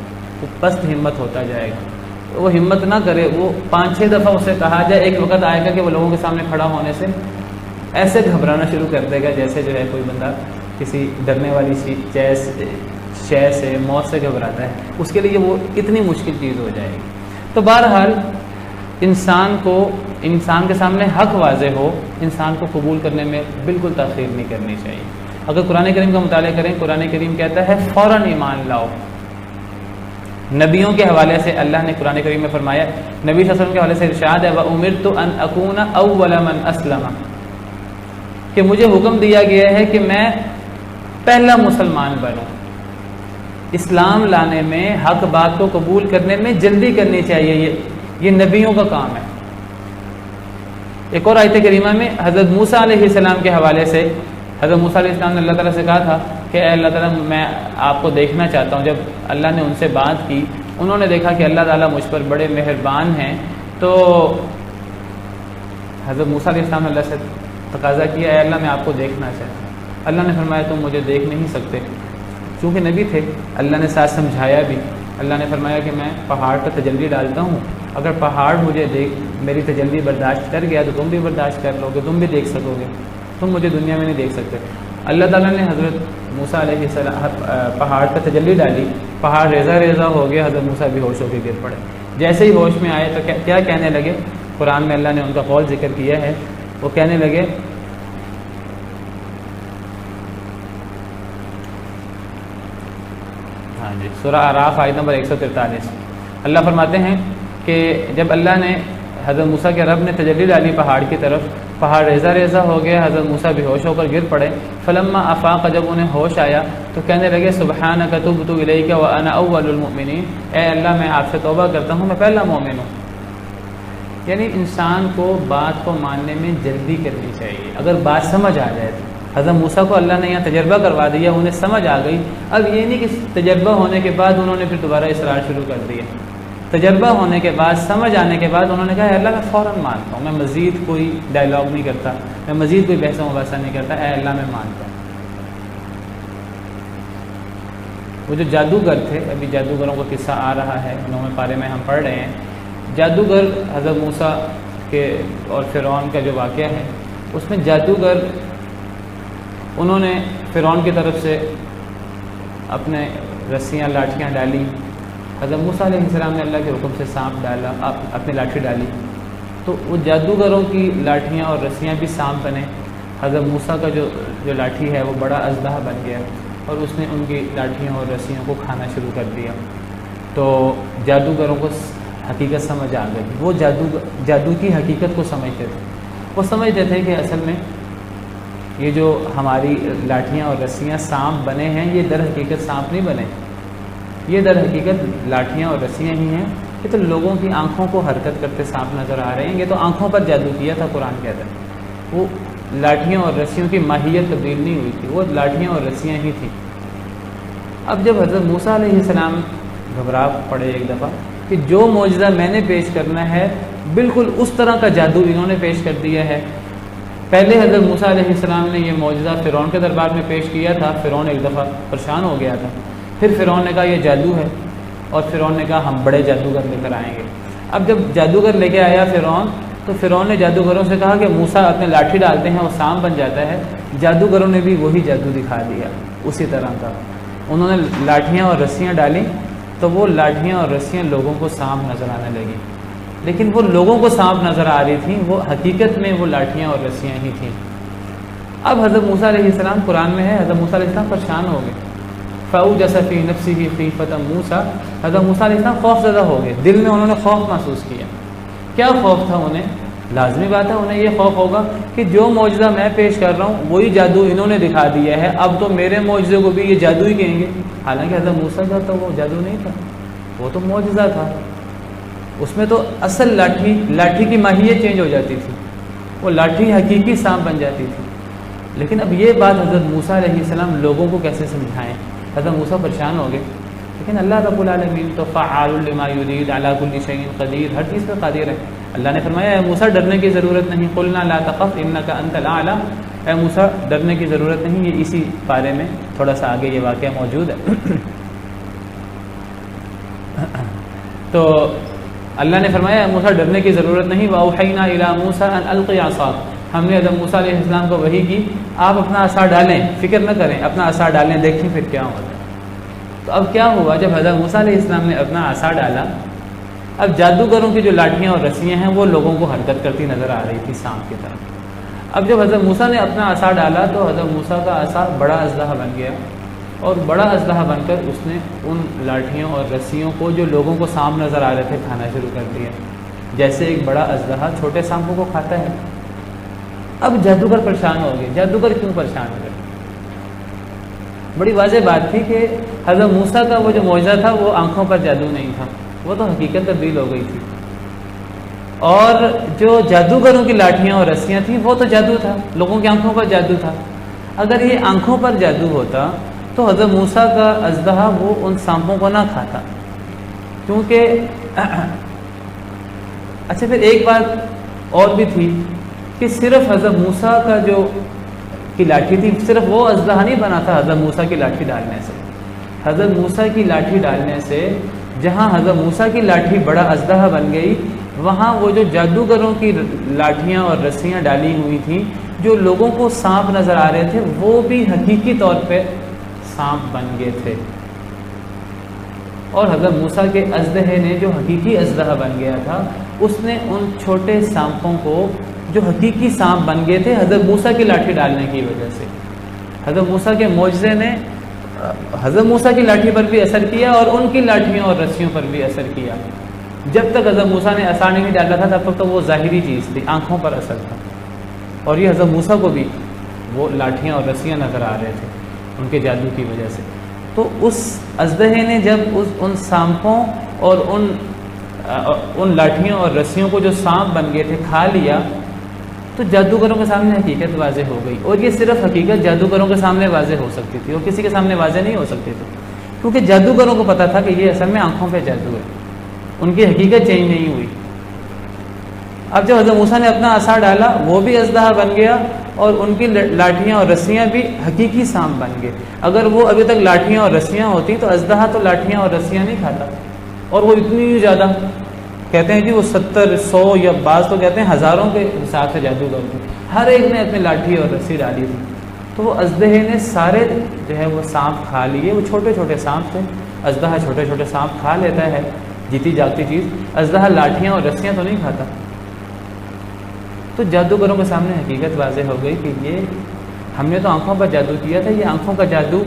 S2: وہ پست ہمت ہوتا جائے گا، وہ ہمت نہ کرے، وہ 5-6 دفعہ اسے کہا جائے، ایک وقت آئے گا کہ وہ لوگوں کے سامنے کھڑا ہونے سے ایسے گھبرانا شروع کر دے گا جیسے جو ہے کوئی بندہ کسی ڈرنے والی شے سے، موت سے گھبراتا ہے، اس کے لیے وہ اتنی مشکل چیز ہو جائے گی۔ تو بہرحال انسان کے سامنے حق واضح ہو، انسان کو قبول کرنے میں بالکل تاخیر نہیں کرنی چاہیے۔ اگر قرآن کریم کا مطالعہ کریں، قرآن کریم کہتا ہے فوراً ایمان لاؤ۔ نبیوں کے حوالے سے اللہ نے قرآن کریم میں فرمایا، نبی صلی اللہ علیہ وسلم کے حوالے سے ارشاد ہے وَأُمِرْتُ أَنْ أَكُونَ أَوَّلَ مَنْ أَسْلَمَ، کہ مجھے حکم دیا گیا ہے کہ میں پہلا مسلمان بنوں۔ اسلام لانے میں، حق بات کو قبول کرنے میں جلدی کرنی چاہیے، یہ نبیوں کا کام ہے۔ ایک اور آیت کریمہ میں حضرت موسیٰ علیہ السلام کے حوالے سے، حضرت موسیٰ علیہ السلام نے اللہ تعالیٰ سے کہا تھا کہ اے اللہ تعالیٰ میں آپ کو دیکھنا چاہتا ہوں۔ جب اللہ نے ان سے بات کی، انہوں نے دیکھا کہ اللہ تعالیٰ مجھ پر بڑے مہربان ہیں، تو حضرت موسیٰ علیہ السلام نے اللہ سے تقاضا کیا اے اللہ میں آپ کو دیکھنا چاہتا ہوں۔ اللہ نے فرمایا تم مجھے دیکھ نہیں سکتے، چونکہ نبی تھے۔ اللہ نے ساتھ سمجھایا بھی، اللہ نے فرمایا کہ میں پہاڑ پر تجلی ڈالتا ہوں، اگر پہاڑ مجھے میری تجلی برداشت کر گیا تو تم بھی برداشت کر لو گے، تم بھی دیکھ سکو گے، تم مجھے دنیا میں نہیں دیکھ سکتے۔ اللہ تعالیٰ نے حضرت موسیٰ علیہ السلام پہاڑ پر تجلی ڈالی، پہاڑ ریزہ ریزہ ہو گیا، حضرت موسیٰ بھی ہوش ہو کے گر پڑے۔ جیسے ہی ہوش میں آئے تو کیا کہنے لگے؟ قرآن میں اللہ نے ان کا قول ذکر کیا ہے، وہ کہنے لگے سورہ اعراف آیت نمبر 143، اللہ فرماتے ہیں کہ جب اللہ نے حضرت موسیٰ کے رب نے تجلی ڈالی پہاڑ کی طرف، پہاڑ ریزہ ریزہ ہو گیا، حضرت موسیٰ بے ہوش ہو کر گر پڑے۔ فلما افاق، جب انہیں ہوش آیا تو کہنے لگے سبحانک تبت الیک وانا اول المؤمنین، اے اللہ میں آپ سے توبہ کرتا ہوں، میں پہلا مومن ہوں۔ یعنی انسان کو بات کو ماننے میں جلدی کرنی چاہیے، اگر بات سمجھ آ جائے تو۔ حضرت موسیٰ کو اللہ نے یہاں تجربہ کروا دیا، انہیں سمجھ آ گئی، اب یہ نہیں کہ تجربہ ہونے کے بعد انہوں نے پھر دوبارہ اصرار شروع کر دیا۔ تجربہ ہونے کے بعد، سمجھ آنے کے بعد انہوں نے کہا اے اللہ میں فوراً مانتا ہوں، میں مزید کوئی ڈائلاگ نہیں کرتا، میں مزید کوئی بحث و مباحثہ نہیں کرتا، اے اللہ میں مانتا ہوں۔ وہ جو جادوگر تھے، ابھی جادوگروں کا قصہ آ رہا ہے، 9ویں پارے میں ہم پڑھ رہے ہیں۔ جادوگر حضرت موسیٰ کے اور فرعون کا جو واقعہ ہے، اس میں جادوگر انہوں نے فرعون کی طرف سے اپنے رسیاں لاٹھیاں ڈالی، حضرت موسیٰ علیہ السلام نے اللہ کے حکم سے سانپ ڈالا، اپنی لاٹھی ڈالی، تو وہ جادوگروں کی لاٹھیاں اور رسیاں بھی سانپ بنے۔ حضرت موسیٰ کا جو لاٹھی ہے وہ بڑا اژدہا بن گیا اور اس نے ان کی لاٹھیوں اور رسیوں کو کھانا شروع کر دیا۔ تو جادوگروں کو حقیقت سمجھ آ گئی، وہ جادو کی حقیقت کو سمجھتے تھے، وہ سمجھتے تھے کہ اصل میں یہ جو ہماری لاٹھیاں اور رسیاں سانپ بنے ہیں، یہ در حقیقت سانپ نہیں بنے، یہ در حقیقت لاٹھیاں اور رسیاں ہی ہیں، یہ تو لوگوں کی آنکھوں کو حرکت کرتے سانپ نظر آ رہے ہیں، یہ تو آنکھوں پر جادو کیا تھا، قرآن کہتا ہے۔ وہ لاٹھیاں اور رسیوں کی ماہیت تبدیل نہیں ہوئی تھی، وہ لاٹھیاں اور رسیاں ہی تھیں۔ اب جب حضرت موسیٰ علیہ السلام گھبرا پڑے ایک دفعہ کہ جو معجزہ میں نے پیش کرنا ہے بالکل اس طرح کا جادو انہوں نے پیش کر دیا ہے۔ پہلے حضرت موسیٰ علیہ السلام نے یہ معجزہ فرعون کے دربار میں پیش کیا تھا، فرعون ایک دفعہ پریشان ہو گیا تھا، پھر فرعون نے کہا یہ جادو ہے، اور فرعون نے کہا ہم بڑے جادوگر لے کر آئیں گے۔ اب جب جادوگر لے کے آیا فرعون، تو فرعون نے جادوگروں سے کہا کہ موسیٰ اپنے لاٹھی ڈالتے ہیں وہ سانپ بن جاتا ہے۔ جادوگروں نے بھی وہی جادو دکھا دیا اسی طرح کا، انہوں نے لاٹھیاں اور رسیاں ڈالیں تو وہ لاٹھیاں اور رسیاں لوگوں کو سانپ نظر آنے لگیں، لیکن وہ لوگوں کو سانپ نظر آ رہی تھیں، وہ حقیقت میں وہ لاٹھیاں اور رسیاں ہی تھیں۔ اب حضرت موسیٰ علیہ السلام، قرآن میں ہے، حضرت موسیٰ علیہ السلام پریشان ہو گئے، فَأَوْجَسَ فِي نَفْسِهِ خِیفَةً موسیٰ، حضرت موسیٰ علیہ السلام خوف زدہ ہو گئے، دل میں انہوں نے خوف محسوس کیا۔ کیا خوف تھا انہیں؟ لازمی بات ہے انہیں یہ خوف ہوگا کہ جو معجزہ میں پیش کر رہا ہوں وہی جادو انہوں نے دکھا دیا ہے، اب تو میرے معجزے کو بھی یہ جادو ہی کہیں گے۔ حالانکہ حضرت موسیٰ کا تو وہ جادو نہیں تھا، وہ تو معجزہ تھا، اس میں تو اصل لاٹھی کی ماہیت چینج ہو جاتی تھی، وہ لاٹھی حقیقی سانپ بن جاتی تھی۔ لیکن اب یہ بات حضرت موسیٰ علیہ السلام لوگوں کو کیسے سمجھائیں؟ حضرت موسیٰ پریشان ہو گئے، لیکن اللہ رب العالمین تو فعال لما یرید علی کل شیء قدیر، ہر چیز پہ قادر ہے۔ اللہ نے فرمایا اے موسیٰ ڈرنے کی ضرورت نہیں، قلنا لا تخف انک انت الاعلی، اے موسیٰ ڈرنے کی ضرورت نہیں۔ یہ اسی پارے میں تھوڑا سا آگے یہ واقعہ موجود ہے۔ تو اللہ نے فرمایا اے موسیٰ ڈرنے کی ضرورت نہیں، وَأَوْحَيْنَا إِلَىٰ مُوسَىٰ أَنْ أَلْقِ عَصَاكَ، ہم نے حضرت موسیٰ علیہ السلام کو وحی کی آپ اپنا عصا ڈالیں، فکر نہ کریں، اپنا عصا ڈالیں، دیکھیں پھر کیا ہوتا ہے۔ تو اب کیا ہوا، جب حضرت موسیٰ علیہ السلام نے اپنا عصا ڈالا، اب جادوگروں کی جو لاٹھیاں اور رسیاں ہیں وہ لوگوں کو حرکت کرتی نظر آ رہی تھی سانپ کی طرف۔ اب جب حضرت موسیٰ نے اپنا عصا ڈالا تو حضرت موسیٰ کا عصا بڑا اژدہا بن گیا، اور بڑا اژدہا بن کر اس نے ان لاٹھیوں اور رسیوں کو جو لوگوں کو سانپ نظر آ رہے تھے کھانا شروع کر دیا، جیسے ایک بڑا اژدہا چھوٹے سانپوں کو کھاتا ہے۔ اب جادوگر پریشان ہو گئے۔ جادوگر کیوں پریشان ہو گئے؟ بڑی واضح بات تھی کہ حضرت موسیٰ کا وہ جو معجزہ تھا وہ آنکھوں پر جادو نہیں تھا، وہ تو حقیقت تبدیل ہو گئی تھی، اور جو جادوگروں کی لاٹھیاں اور رسیاں تھیں وہ تو جادو تھا، لوگوں کی آنکھوں پر جادو تھا۔ اگر یہ آنکھوں پر جادو ہوتا تو حضرت موسیٰ کا اژدہا وہ ان سانپوں کو نہ کھاتا، کیونکہ اچھا پھر ایک بات اور بھی تھی کہ صرف حضرت موسیٰ کا جو کی لاٹھی تھی، صرف وہ اژدہا نہیں بنا تھا حضرت موسیٰ کی لاٹھی ڈالنے سے۔ حضرت موسیٰ کی لاٹھی ڈالنے سے جہاں حضرت موسیٰ کی لاٹھی بڑا اژدہا بن گئی، وہاں وہ جو جادوگروں کی لاٹھیاں اور رسیاں ڈالی ہوئی تھیں جو لوگوں کو سانپ نظر آ رہے تھے وہ بھی حقیقی طور پہ سانپ بن گئے تھے، اور حضرت موسیٰ کے اژدہے نے جو حقیقی اژدہا بن گیا تھا اس نے ان چھوٹے سانپوں کو جو حقیقی سانپ بن گئے تھے حضرت موسیٰ کی لاٹھی ڈالنے کی وجہ سے، حضرت موسیٰ کے معجزے نے حضرت موسیٰ کی لاٹھی پر بھی اثر کیا اور ان کی لاٹھیوں اور رسیوں پر بھی اثر کیا۔ جب تک حضرت موسیٰ نے عصا نہیں ڈالا تھا تب تک تو وہ ظاہری چیز تھی، آنکھوں پر اثر تھا، اور یہ حضرت موسیٰ کو بھی وہ لاٹھیاں اور رسیاں نظر آ رہے تھے ان کے جادو کی وجہ سے۔ تو اس اژدہے نے جب ان سانپوں اور ان لاٹھیوں اور رسیوں کو جو سانپ بن گئے تھے کھا لیا تو جادوگروں کے سامنے حقیقت واضح ہو گئی، اور یہ صرف حقیقت جادوگروں کے سامنے واضح ہو سکتی تھی اور کسی کے سامنے واضح نہیں ہو سکتی تھی، کیونکہ جادوگروں کو پتہ تھا کہ یہ اصل میں آنکھوں پہ جادو ہے، ان کی حقیقت چینج نہیں ہوئی۔ اب جب حضرت موسیٰ نے اپنا عصا ڈالا وہ بھی اژدہا بن گیا اور ان کی لاٹھیاں اور رسیاں بھی حقیقی سانپ بن گئے۔ اگر وہ ابھی تک لاٹھیاں اور رسیاں ہوتی تو اژدہا تو لاٹھیاں اور رسیاں نہیں کھاتا، اور وہ اتنی زیادہ کہتے ہیں کہ وہ 70 100 یا بعض تو کہتے ہیں ہزاروں کے حساب سے جادوگر تھے، ہر ایک نے اپنی لاٹھی اور رسی ڈالی تھی، تو وہ اژدہے نے سارے جو ہے وہ سانپ کھا لیے۔ وہ چھوٹے چھوٹے سانپ تھے، اژدہا چھوٹے چھوٹے سانپ کھا لیتا ہے جیتی جاگتی چیز، اژدہا لاٹھیاں اور رسیاں تو نہیں کھاتا۔ تو جادوگروں کے سامنے حقیقت واضح ہو گئی کہ یہ ہم نے تو آنکھوں پر جادو کیا تھا، یہ آنکھوں کا جادو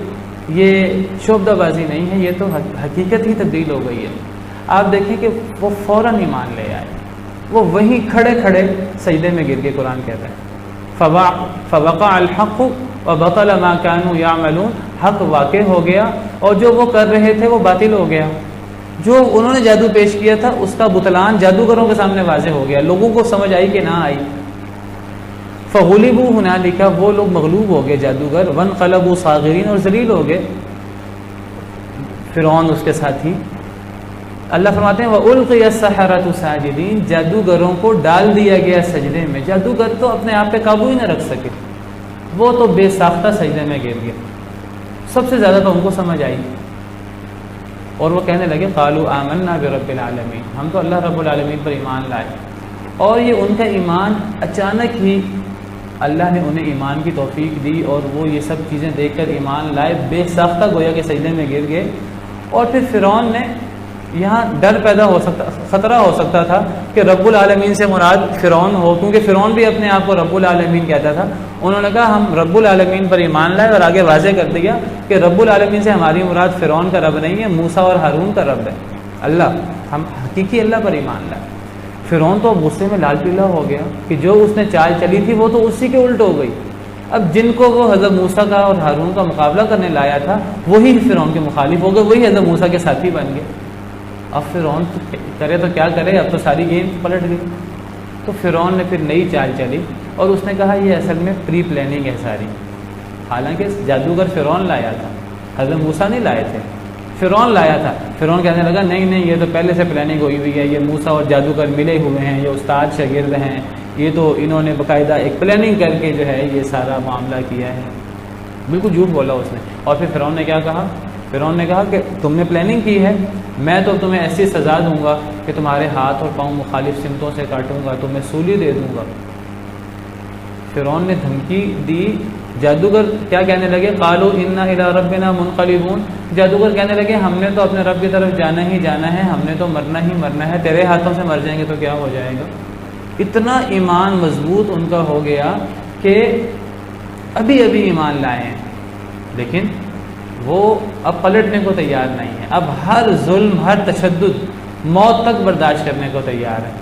S2: یہ شعبدہ بازی نہیں ہے، یہ تو حقیقت ہی تبدیل ہو گئی ہے۔ آپ دیکھیں کہ وہ فوراً ایمان لے آئے، وہ وہیں کھڑے کھڑے سجدے میں گر کے قرآن کہتا ہے فوقع الحق وبطل ما كانوا يعملون، حق واقع ہو گیا اور جو وہ کر رہے تھے وہ باطل ہو گیا، جو انہوں نے جادو پیش کیا تھا اس کا بطلان جادوگروں کے سامنے واضح ہو گیا، لوگوں کو سمجھ آئی کہ نہ آئی۔ فغلبوا هنالك، وہ لوگ مغلوب ہو گئے جادوگر، وانقلبوا صاغرین، اور ذلیل ہو گئے فرعون اس کے ساتھی۔ اللہ فرماتے ہیں وَأُلْقِيَ السَّحَرَةُ سَاجِدِينَ، جادوگروں کو ڈال دیا گیا سجدے میں۔ جادوگر تو اپنے آپ پہ قابو ہی نہ رکھ سکے، وہ تو بے ساختہ سجدے میں گر گیا۔ سب سے زیادہ تو ان کو سمجھ آئی اور وہ کہنے لگے قالوا آمنا برب العالمین، ہم تو اللہ رب العالمین پر ایمان لائے۔ اور یہ ان کا ایمان اچانک ہی اللہ نے انہیں ایمان کی توفیق دی اور وہ یہ سب چیزیں دیکھ کر ایمان لائے، بے ساختہ گویا کہ سجدے میں گر گئے۔ اور پھر فرعون نے یہاں ڈر پیدا ہو سکتا، خطرہ ہو سکتا تھا کہ رب العالمین سے مراد فرعون ہو، کیونکہ فرعون بھی اپنے آپ کو رب العالمین کہتا تھا۔ انہوں نے کہا ہم رب العالمین پر ایمان لائے، اور آگے واضح کر دیا کہ رب العالمین سے ہماری مراد فرعون کا رب نہیں ہے، موسیٰ اور ہارون کا رب ہے اللہ، ہم حقیقی اللہ پر ایمان لائے۔ فرعون تو غصے میں لال پیلا ہو گیا کہ جو اس نے چال چلی تھی وہ تو اسی کے الٹ ہو گئی۔ اب جن کو وہ حضرت موسیٰ کا اور ہارون کا مقابلہ کرنے لایا تھا وہی فرعون کے مخالف ہو گئے، وہی حضرت موسیٰ کے ساتھی بن گئے۔ اب فرعون کرے تو کیا کرے، اب تو ساری گیند پلٹ گئی۔ تو فرعون نے پھر نئی چال چلی اور اس نے کہا یہ اصل میں پری پلاننگ ہے ساری. حالانکہ جادوگر فرعون لایا تھا، حضرت موسیٰ نہیں لائے تھے، فرعون لایا تھا. فرعون کہنے لگا نہیں نہیں، یہ تو پہلے سے پلاننگ ہوئی ہوئی ہے، یہ موسیٰ اور جادوگر ملے ہوئے ہیں، یہ استاد شاگرد ہیں، یہ تو انہوں نے باقاعدہ ایک پلاننگ کر کے جو ہے یہ سارا معاملہ کیا ہے. بالکل جھوٹ بولا اس نے. اور پھر فرعون نے کیا کہا؟ فرعون نے کہا کہ تم نے پلاننگ کی ہے، میں تو تمہیں ایسی سزا دوں گا کہ تمہارے ہاتھ اور پاؤں مخالف سمتوں سے کاٹوں گا، تمہیں سولی دے دوں گا. فرعون نے دھمکی دی. جادوگر کیا کہنے لگے؟ قالوا انا الی ربنا منقلبون. جادوگر کہنے لگے ہم نے تو اپنے رب کی طرف جانا ہی جانا ہے، ہم نے تو مرنا ہی مرنا ہے، تیرے ہاتھوں سے مر جائیں گے تو کیا ہو جائے گا. اتنا ایمان مضبوط ان کا ہو گیا کہ ابھی ابھی ایمان لائے ہیں، لیکن وہ اب پلٹنے کو تیار نہیں ہے. اب ہر ظلم، ہر تشدد، موت تک برداشت کرنے کو تیار ہے.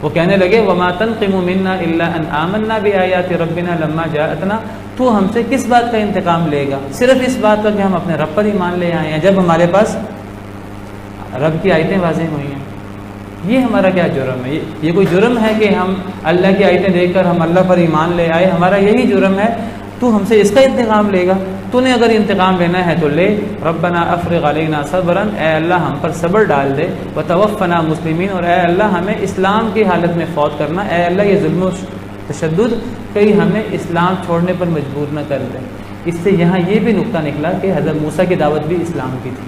S2: وہ کہنے لگے وما تنقم منا الا ان آمنا بآیات ربنا لما جاءتنا. تو ہم سے کس بات کا انتقام لے گا؟ صرف اس بات کا کہ ہم اپنے رب پر ایمان لے آئے ہیں جب ہمارے پاس رب کی آیتیں واضح ہوئی ہیں. یہ ہمارا کیا جرم ہے؟ یہ کوئی جرم ہے کہ ہم اللہ کی آیتیں دیکھ کر ہم اللہ پر ایمان لے آئے؟ ہمارا یہی جرم ہے. تو ہم سے اس کا انتقام لے گا؟ تو نے اگر انتقام لینا ہے تو لے. ربنا افرغ علینا صبرا، اے اللہ ہم پر صبر ڈال دے. وتوفنا مسلمین، اور اے اللہ ہمیں اسلام کی حالت میں فوت کرنا. اے اللہ یہ ظلم و تشدد کہیں ہمیں اسلام چھوڑنے پر مجبور نہ کر دے. اس سے یہاں یہ بھی نقطہ نکلا کہ حضرت موسیٰ کی دعوت بھی اسلام کی تھی.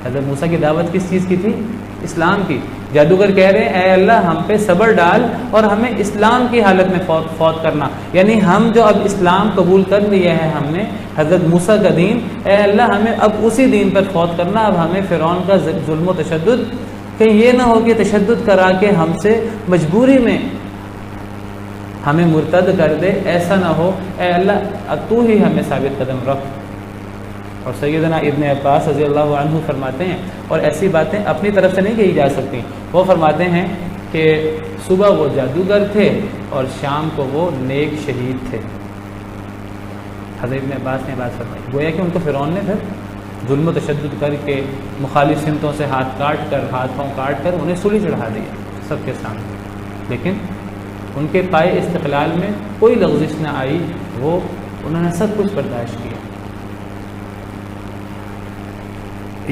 S2: حضرت موسیٰ کی دعوت کس چیز کی تھی؟ اسلام کی. جادوگر کہہ رہے ہیں اے اللہ ہم پہ صبر ڈال اور ہمیں اسلام کی حالت میں فوت کرنا. یعنی ہم جو اب اسلام قبول کر لیا ہے ہم نے، حضرت موسیٰ کا دین، اے اللہ ہمیں اب اسی دین پر فوت کرنا. اب ہمیں فرعون کا ظلم و تشدد کہیں یہ نہ ہو کہ تشدد کرا کے ہم سے مجبوری میں ہمیں مرتد کر دے، ایسا نہ ہو. اے اللہ اب تو ہی ہمیں ثابت قدم رکھ. اور سیدنا ابن عباس رضی اللہ عنہ فرماتے ہیں، اور ایسی باتیں اپنی طرف سے نہیں کہی جا سکتی، وہ فرماتے ہیں کہ صبح وہ جادوگر تھے اور شام کو وہ نیک شہید تھے. حضرت ابن عباس نے بات فرمائی. گویا کہ ان کو فرعون نے پھر ظلم و تشدد کر کے مخالف سمتوں سے ہاتھ پاؤں کاٹ کر انہیں سولی چڑھا دیا سب کے سامنے. لیکن ان کے پائے استقلال میں کوئی لغزش نہ آئی، وہ انہوں نے سب کچھ برداشت کیا.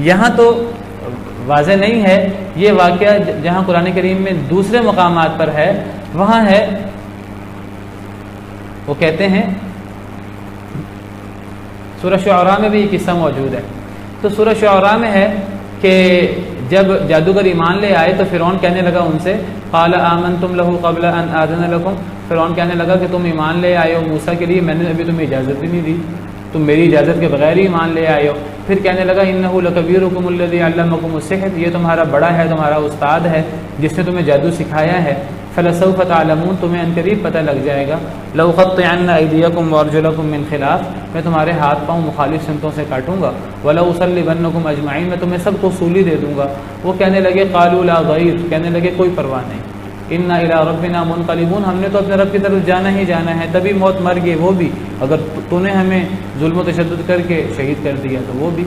S2: یہاں تو واضح نہیں ہے یہ واقعہ، جہاں قرآن کریم میں دوسرے مقامات پر ہے وہاں ہے. وہ کہتے ہیں سورہ شعراء میں بھی یہ قصہ موجود ہے. تو سورہ شعراء میں ہے کہ جب جادوگر ایمان لے آئے تو فرعون کہنے لگا ان سے قال آمنتم له قبل ان آذن لكم. فرعون کہنے لگا کہ تم ایمان لے آئے ہو موسیٰ کے لیے، میں نے ابھی تمہیں اجازت بھی نہیں دی، تم میری اجازت کے بغیر ہی ایمان لے آئے ہو. پھر کہنے لگا انه لکبیرکم الذی علمکم السحر، یہ تمہارا بڑا ہے، تمہارا استاد ہے جس نے تمہیں جادو سکھایا ہے. فلسوف تعلمون، تمہیں عنقریب پتہ لگ جائے گا. لأقطعن ایدیکم وارجلکم من خلاف، میں تمہارے ہاتھ پاؤں مخالف سمتوں سے کاٹوں گا. ولأصلبنکم اجمعین، میں تمہیں سب کو سولی دے دوں گا. وہ کہنے لگے قالوا لا ضیر، کہنے لگے کوئی پرواہ نہیں. انا الی ربنا منقلبون، ہم نے تو اپنے رب کی طرف جانا ہی جانا ہے. تبھی موت مر گئے وہ بھی، اگر تو نے ہمیں ظلم و تشدد کر کے شہید کر دیا تو وہ بھی.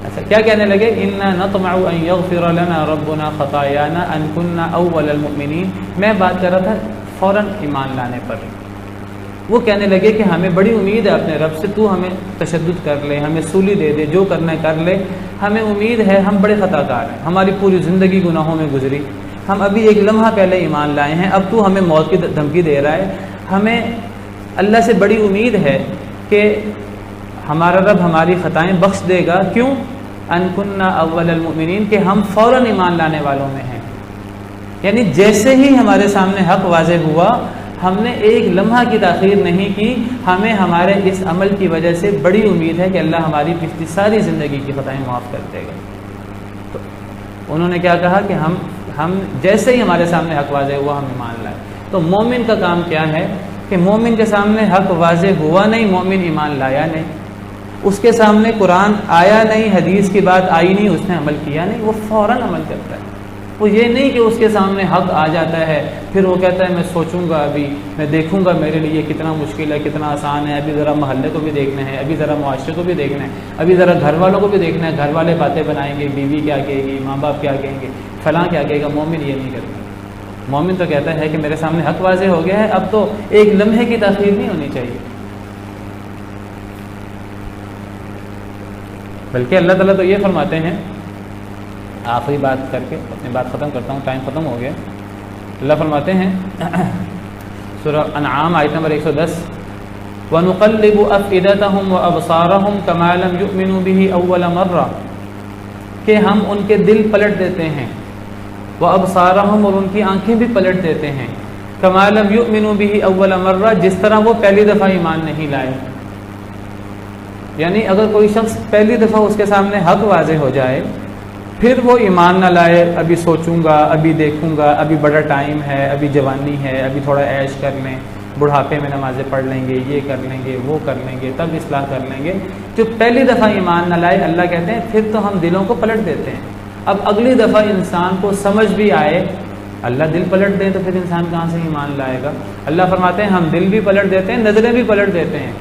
S2: اچھا کیا کہنے لگے؟ انا نطمع ان یغفر لنا ربنا خطایانا ان كنا اول المؤمنین. میں بات کر رہا تھا فوراً ایمان لانے پر. وہ کہنے لگے کہ ہمیں بڑی امید ہے اپنے رب سے، تو ہمیں تشدد کر لے، ہمیں سولی دے دے، جو کرنا ہے کر لے، ہمیں امید ہے. ہم بڑے خطا کار ہیں، ہماری پوری زندگی گناہوں میں گزری، ہم ابھی ایک لمحہ پہلے ایمان لائے ہیں، اب تو ہمیں موت کی دھمکی دے رہا ہے. ہمیں اللہ سے بڑی امید ہے کہ ہمارا رب ہماری خطائیں بخش دے گا. کیوں؟ ان كنا اول المؤمنین، کہ ہم فوراً ایمان لانے والوں میں ہیں. یعنی جیسے ہی ہمارے سامنے حق واضح ہوا ہم نے ایک لمحہ کی تاخیر نہیں کی. ہمیں ہمارے اس عمل کی وجہ سے بڑی امید ہے کہ اللہ ہماری پچھلی ساری زندگی کی خطائیں معاف کر دے گا. تو انہوں نے کیا کہا کہ ہم جیسے ہی ہمارے سامنے حق واضح ہوا ہم ایمان لائے. تو مومن کا کام کیا ہے کہ مومن کے سامنے حق واضح ہوا نہیں، مومن ایمان لایا نہیں، اس کے سامنے قرآن آیا نہیں، حدیث کی بات آئی نہیں، اس نے عمل کیا نہیں، وہ فوراً عمل کرتا ہے. وہ یہ نہیں کہ اس کے سامنے حق آ جاتا ہے پھر وہ کہتا ہے میں سوچوں گا، ابھی میں دیکھوں گا میرے لیے کتنا مشکل ہے، کتنا آسان ہے، ابھی ذرا محلے کو بھی دیکھنا ہے، ابھی ذرا معاشرے کو بھی دیکھنا ہے، ابھی ذرا گھر والوں کو بھی دیکھنا ہے، گھر والے باتیں بنائیں گے، بیوی کیا کہے گی، ماں باپ کیا کہیں گے، فلاں کیا کہے گا. مومن یہ نہیں کرتا. مومن تو کہتا ہے کہ میرے سامنے حق واضح ہو گیا ہے، اب تو ایک لمحے کی تاخیر نہیں ہونی چاہیے، بلکہ اللہ تعالیٰ تو یہ فرماتے ہیں، آخری بات کر کے اپنی بات ختم کرتا ہوں، ٹائم ختم ہو گیا۔ اللہ فرماتے ہیں سورہ انعام آیت نمبر 110، وَنُقَلِّبُ أَفْئِدَتَهُمْ وَأَبْصَارَهُمْ كَمَا لَمْ يُؤْمِنُوا بِهِ أَوَّلَ مَرَّةٍ، کہ ہم ان کے دل پلٹ دیتے ہیں، وَأَبْصَارَهُمْ اور ان کی آنکھیں بھی پلٹ دیتے ہیں، كَمَا لَمْ يُؤْمِنُوا بِهِ أَوَّلَ مَرَّةٍ جس طرح وہ پہلی دفعہ ایمان نہیں لائے۔ یعنی اگر کوئی شخص پہلی دفعہ اس کے سامنے حق واضح ہو جائے، پھر وہ ایمان نہ لائے، ابھی سوچوں گا، ابھی دیکھوں گا، ابھی بڑا ٹائم ہے، ابھی جوانی ہے، ابھی تھوڑا عیش کر لیں، بڑھاپے میں نمازیں پڑھ لیں گے، یہ کر لیں گے، وہ کر لیں گے، تب اصلاح کر لیں گے، جو پہلی دفعہ ایمان نہ لائے، اللہ کہتے ہیں پھر تو ہم دلوں کو پلٹ دیتے ہیں۔ اب اگلی دفعہ انسان کو سمجھ بھی آئے، اللہ دل پلٹ دیں تو پھر انسان کہاں سے ایمان لائے گا؟ اللہ فرماتے ہیں ہم دل بھی پلٹ دیتے ہیں، نظریں بھی پلٹ دیتے ہیں۔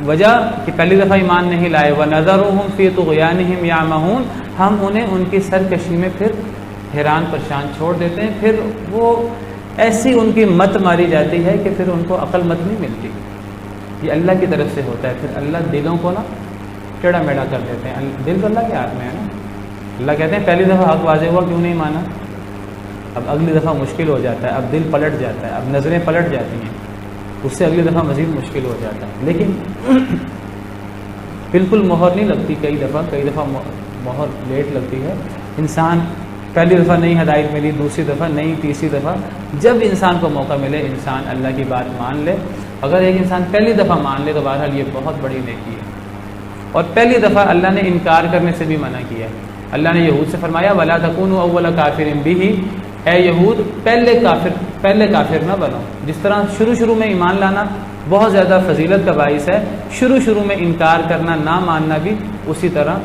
S2: وجہ کہ پہلی دفعہ ایمان نہیں لائے، وَنَذَرُهُمْ فِي طُغْيَانِهِمْ يَعْمَهُونَ ہم انہیں ان کی سرکشی میں پھر حیران پریشان چھوڑ دیتے ہیں، پھر وہ ایسی ان کی مت ماری جاتی ہے کہ پھر ان کو عقل مت نہیں ملتی۔ یہ اللہ کی طرف سے ہوتا ہے، پھر اللہ دلوں کو نا ٹیڑھا میڑھا کر دیتے ہیں۔ دل تو اللہ کے ہاتھ میں ہے نا۔ اللہ کہتے ہیں پہلی دفعہ حق واضح ہوا کیوں نہیں مانا، اب اگلی دفعہ مشکل ہو جاتا ہے، اب دل پلٹ جاتا ہے، اب نظریں پلٹ جاتی ہیں، اس سے اگلی دفعہ مزید مشکل ہو جاتا ہے۔ لیکن بالکل مہر نہیں لگتی، کئی دفعہ مہر لیٹ لگتی ہے۔ انسان پہلی دفعہ نہیں ہدایت ملی، دوسری دفعہ نہیں، تیسری دفعہ، جب انسان کو موقع ملے انسان اللہ کی بات مان لے۔ اگر ایک انسان پہلی دفعہ مان لے تو بہرحال یہ بہت بڑی نیکی ہے۔ اور پہلی دفعہ اللہ نے انکار کرنے سے بھی منع کیا ہے۔ اللہ نے یہود سے فرمایا وَلَا تَكُونُوا أَوَّلَ كَافِرٍ بِهِ، اے یہود پہلے کافر نہ بنو۔ جس طرح شروع میں ایمان لانا بہت زیادہ فضیلت کا باعث ہے، شروع میں انکار کرنا، نہ ماننا بھی اسی طرح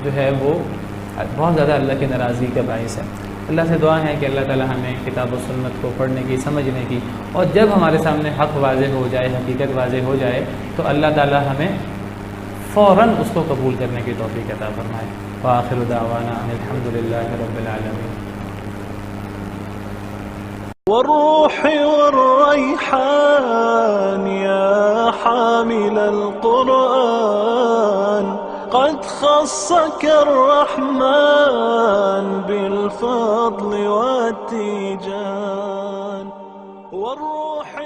S2: جو ہے وہ بہت زیادہ اللہ کی ناراضگی کا باعث ہے۔ اللہ سے دعا ہے کہ اللہ تعالی ہمیں کتاب و سنت کو پڑھنے کی، سمجھنے کی، اور جب ہمارے سامنے حق واضح ہو جائے، حقیقت واضح ہو جائے تو اللہ تعالی ہمیں فوراً اس کو قبول کرنے کی توفیق عطا فرمائے۔ وآخر دعوانا ان الحمد للہ رب العالمین۔
S4: والروح والريحان يا حامل القرآن قد خصك الرحمن بالفضل والتيجان والروح